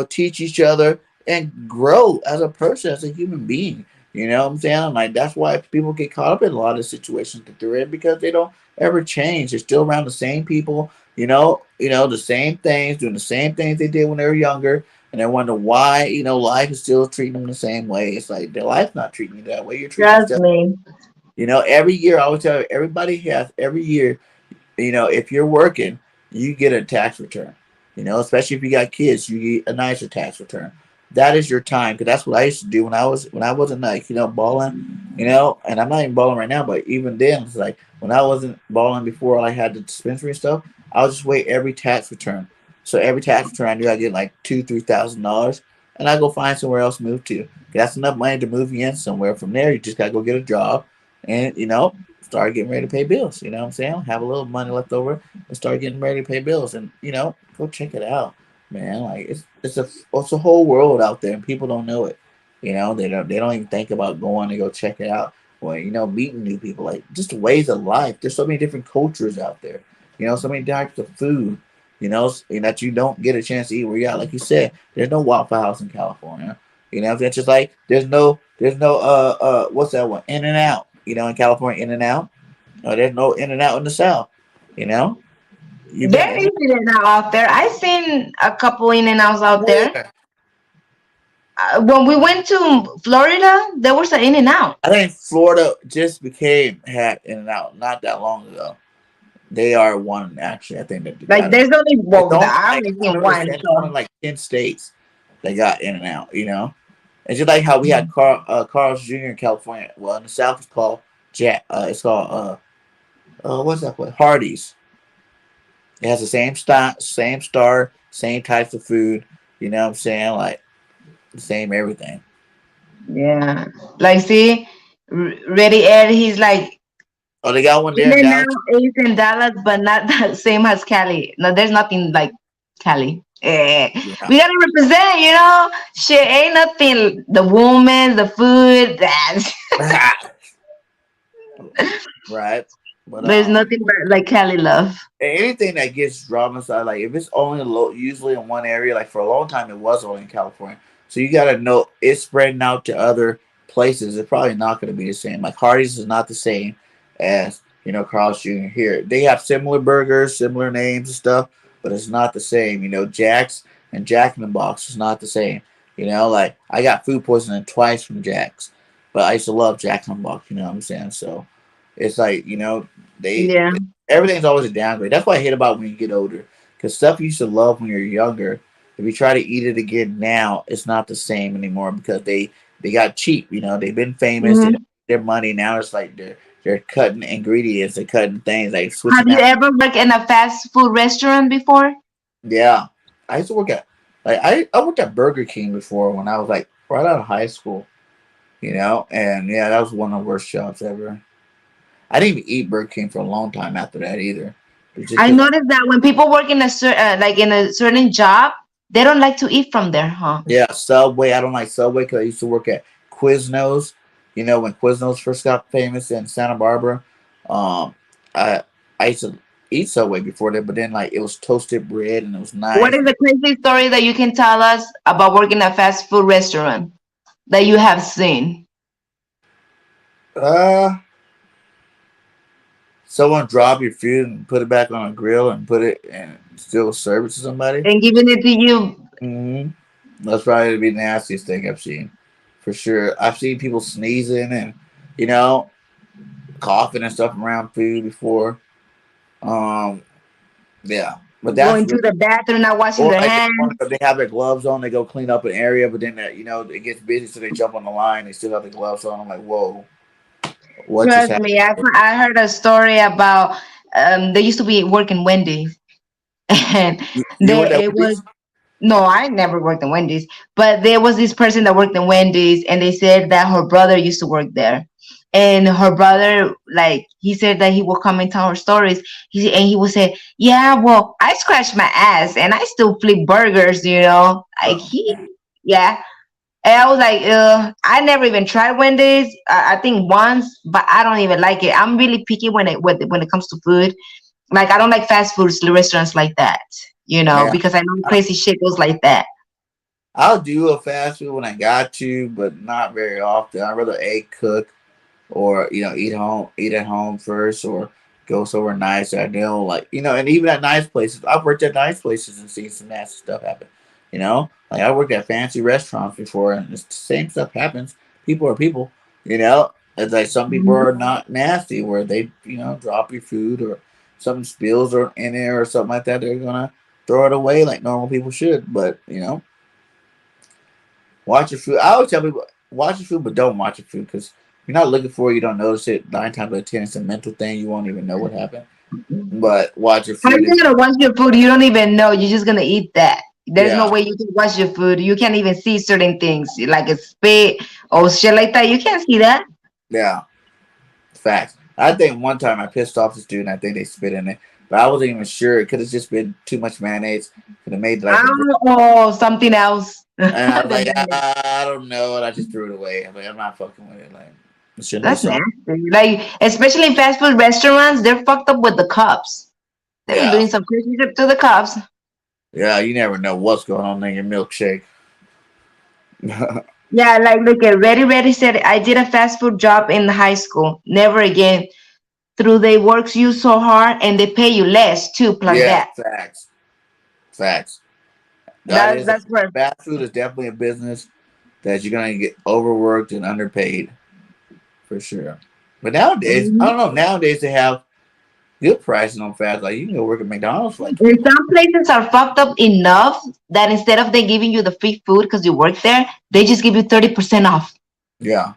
teach each other, and grow as a person, as a human being. You know what I'm saying? Like that's why people get caught up in a lot of situations that they're in because they don't ever change. They're still around the same people, the same things, doing the same things they did when they were younger, and they wonder why, life is still treating them the same way. It's like their life's not treating you that way. You're treating Trust yourself. me. Every year, I always tell you, everybody has every year, if you're working, you get a tax return. Especially if you got kids, you get a nicer tax return. That is your time because that's what I used to do when I wasn't like balling, and I'm not even balling right now, but even then it's like when I wasn't balling before I had the dispensary and stuff, I would just wait every tax return. So every tax return I do, I get like $2,000 $3,000, and I go find somewhere else to move to. That's enough money to move you in somewhere. From there, you just gotta go get a job, and start getting ready to pay bills. You know what I'm saying? Have a little money left over and start getting ready to pay bills, and go check it out, man. Like it's a whole world out there, and people don't know it. They don't even think about going to go check it out. Well, meeting new people, like just ways of life. There's so many different cultures out there. So many types of food. And that you don't get a chance to eat where you're at. Like you said, there's no Waffle House in California. It's just like there's no what's that one? In and Out. In California, In and Out. There's no In and Out in the South. You know, you've been There in is In and Out out there. I seen a couple In and Outs out there. where? When we went to Florida, there was an In and Out. I think Florida just became had In and Out not that long ago. They are one actually. I think that they Like got it. there's only It's well, only I like only I seen remember one. saying it's only So like 10 states they got In and Out. It's just like how we had Carl's Jr. in California. Well, in the South, it's called Jack. It's called what's that place? Hardee's. It has the same star, same types of food. You know what I'm saying? Like the same everything. yeah, like see, Ready Ed, he's like Oh, they got one In there in and Dallas. Out is in Dallas, but not the same as Cali. No, there's nothing like Cali. Yeah. We gotta represent, Shit, ain't nothing. The woman, the food, that Right. But there's nothing but like Cali love. anything that gets drama side, like if it's only usually in one area, like for a long time it was only in California. So you gotta know it's spreading out to other places. It's probably not gonna be the same. Like Hardee's is not the same as Carl's Jr. here. They have similar burgers, similar names and stuff, but it's not the same. Jack's and Jack in the Box is not the same. Like I got food poisoning twice from Jack's, but I used to love Jack in the Box. You know what I'm saying? So it's like they Yeah. everything's always a downgrade. That's what I hate about when you get older. Because stuff you used to love when you're younger, if you try to eat it again now, it's not the same anymore because they got cheap. They've been famous. They Hmm. don't make their money now. It's like they're cutting ingredients. They're cutting things like Have switching you out. ever worked in a fast food restaurant before? Yeah, I used to work at I worked at Burger King before when I was like right out of high school. And yeah, that was one of the worst jobs ever. I didn't even eat Burger King for a long time after that either. It's just I because noticed that when people work in like in a certain job, they don't like to eat from there, huh? yeah, Subway. I don't like Subway because I used to work at Quiznos. When Quiznos first got famous in Santa Barbara, um, I I used to eat Subway before that, but then like it was toasted bread and it was What nice. is the crazy story that you can tell us about working in a fast food restaurant that you have seen Uh, Someone drop your food and put it back on a grill and put it and still serve it to somebody. and giving it to you? hmm That's probably the nastiest thing I've seen, for sure. I've seen people sneezing and you know coughing and stuff around food before. Um, yeah, but that's Going to really the bathroom, not washing or their like hands. they have their gloves on, they go clean up an area, but then it gets busy, so they jump on the line. They still have the gloves on. I'm like, whoa, what just Trust happened? me, I heard a story about they used to be working Wendy's, and You were that it was Wendy's? no, I never worked in Wendy's, but there was this person that worked in Wendy's, and they said that her brother used to work there. And her brother, like, he said that he would come and tell her stories. And he would say, "Yeah, well, I scratched my ass and I still flip burgers, Like, Oh, yeah." And I was like, I never even tried Wendy's. I think once, but I don't even like it. I'm really picky when it comes to food. Like, I don't like fast food restaurants like that, yeah. because I know crazy shit goes like that. I'll do a fast food when I got to, but not very often. I'd rather egg cook or eat at home first, or go somewhere nice that I know, like and even at nice places. I've worked at nice places and seen some nasty stuff happen. Like I worked at fancy restaurants before, and it's the same stuff happens. People are people. It's like some people Mhm. are not nasty, where they drop your food or something spills or in there or something like that. They're gonna throw it away like normal people should, but watch your food. I always tell people watch your food, but don't watch your food because if you're not looking for it, you don't notice it. 9 times out of 10, it's a mental thing. You won't even know what happened. but watch your How are food. you gonna wash your food? You don't even know. You're just gonna eat that. There's no Yeah, way you can wash your food. You can't even see certain things like a spit or shit like that. You can't see that. yeah, facts. I think one time I pissed off the student. I think they spit in it, but I wasn't even sure. It could have just been too much mayonnaise. Could have made like a drink. Oh, something else. And I was like, The- I don't know, and I just threw it away. I'm like, I'm not fucking with it. Like, it shouldn't be That's salt. nasty. Like, especially in fast food restaurants, they're fucked up with the cups. They be Yeah, doing some crazy shit to the cups. yeah. You never know what's going on in your milkshake. Yeah, like look at Ready said, I did a fast food job in high school. Never again. Through they works you so hard and they pay you less too, plus Yeah, that. facts, facts. That That's is that's where fast food is definitely a business that you're gonna get overworked and underpaid for sure. But nowadays, I Mhm. don't know. Nowadays they have good pricing on fast. Like you can go work at McDonald's for like And 20. some places are fucked up enough that instead of they giving you the free food because you work there, they just give you 30% off. Yeah,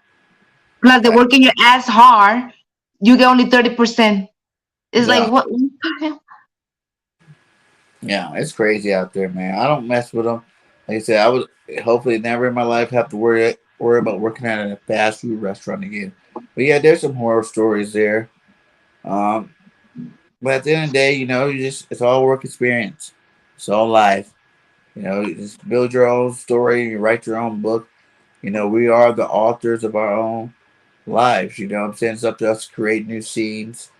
Plus they're fact. working your ass hard, you get only 30%. It's like Yeah, what yeah. It's crazy out there, man. I don't mess with them. Like I said, I would hopefully never in my life have to worry about working at a fast food restaurant again. But yeah, there's some horror stories there. Um, but at the end of the day, you just it's all work experience. It's all life. You just build your own story. You write your own book. We are the authors of our own lives. What I'm saying? It's up to us to create new scenes,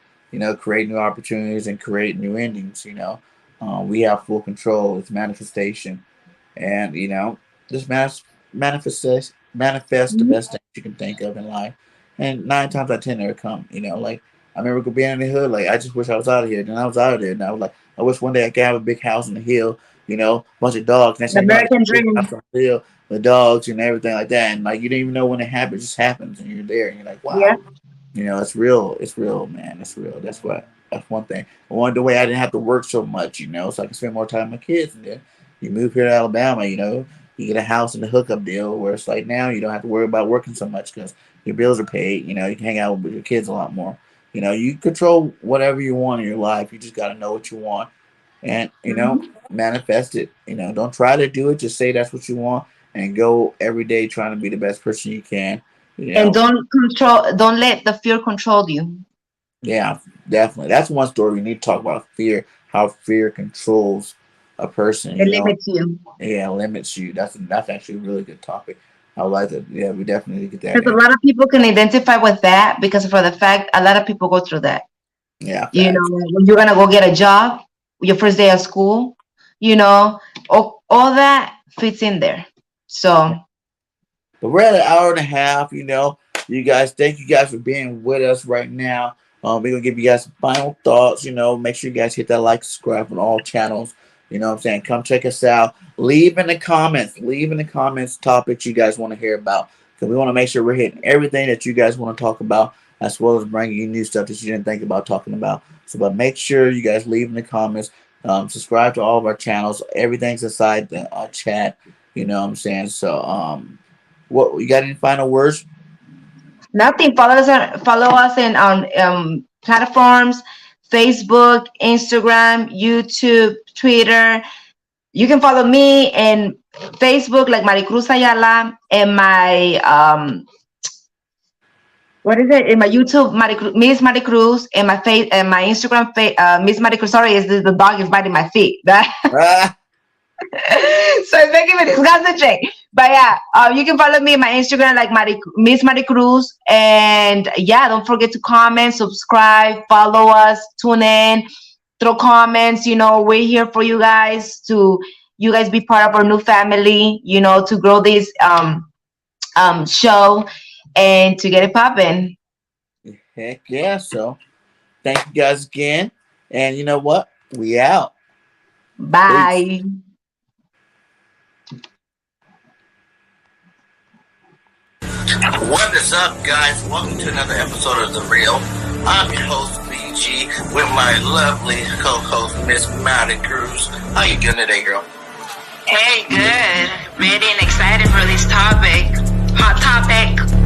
create new opportunities and create new endings. We have full control. It's manifestation. And, just manifest the best things you can think of in life. And 9 times out of 10, they'll come. Like, I remember being in the hood, like, I just wish I was out of here. Then I was out of there. And I was like, I wish one day I could have a big house on the hill, bunch of dogs. Next the thing you know, I got a American big house dream. on the hill with dogs and everything like that. And, like, you don't even know when it happens. It just happens. And you're there. And you're like, Yeah. wow. It's real. It's real, man. It's real. That's one thing. I wanted the way I didn't have to work so much, so I can spend more time with my kids. And then you move here to Alabama, you get a house and a hookup deal where it's like now you don't have to worry about working so much because your bills are paid. You can hang out with your kids a lot more. You control whatever you want in your life. You just got to know what you want and, Mhm. manifest it. Don't try to do it. Just say that's what you want and go every day trying to be the best person you can. You And know, don't let the fear control you. Yeah, definitely. That's one story we need to talk about fear, how fear controls a person, It limits you. Yeah, limits you. That's actually a really good topic. I like that. Yeah, we definitely need to get that Because a in. lot of people can identify with that because for the fact a lot of people go through that. Yeah, You know, facts. when you're gonna go get a job, your first day of school, all that fits in there. So But we're at an hour and a half, You guys, thank you guys for being with us right now. We're gonna give you guys some final thoughts, Make sure you guys hit that like, subscribe on all channels. You know what I'm saying? Come check us out. Leave in the comments. Leave in the comments topics you guys want to hear about. Because we want to make sure we're hitting everything that you guys want to talk about, as well as bringing you new stuff that you didn't think about talking about. So, but make sure you guys leave in the comments. Subscribe to all of our channels. Everything's inside the chat. You know what I'm saying? So, what you got any final words? nothing. Follow us in on platforms, Facebook, Instagram, YouTube, Twitter. You can follow me in Facebook like Maricruz Ayala and my what is it in my YouTube Miss Maricruz and my face and my Instagram Miss Maricruz. Sorry, is the dog is biting my feet. Ah, So it's making me disgusted. But yeah, you can follow me on my Instagram like Miss Maricruz. And yeah, don't forget to comment, subscribe, follow us, tune in, throw comments. We're here for you guys to you guys be part of our new family, to grow this show and to get it popping. heck yeah. So, thank you guys again. And you know what? We out. Peace. Bye. What is up, guys? Welcome to another episode of The Real. I'm your host, BG, with my lovely co-host, Miss Maddie Cruz. How you doing today, girl? Hey, good. Ready and excited for this topic. Hot topic.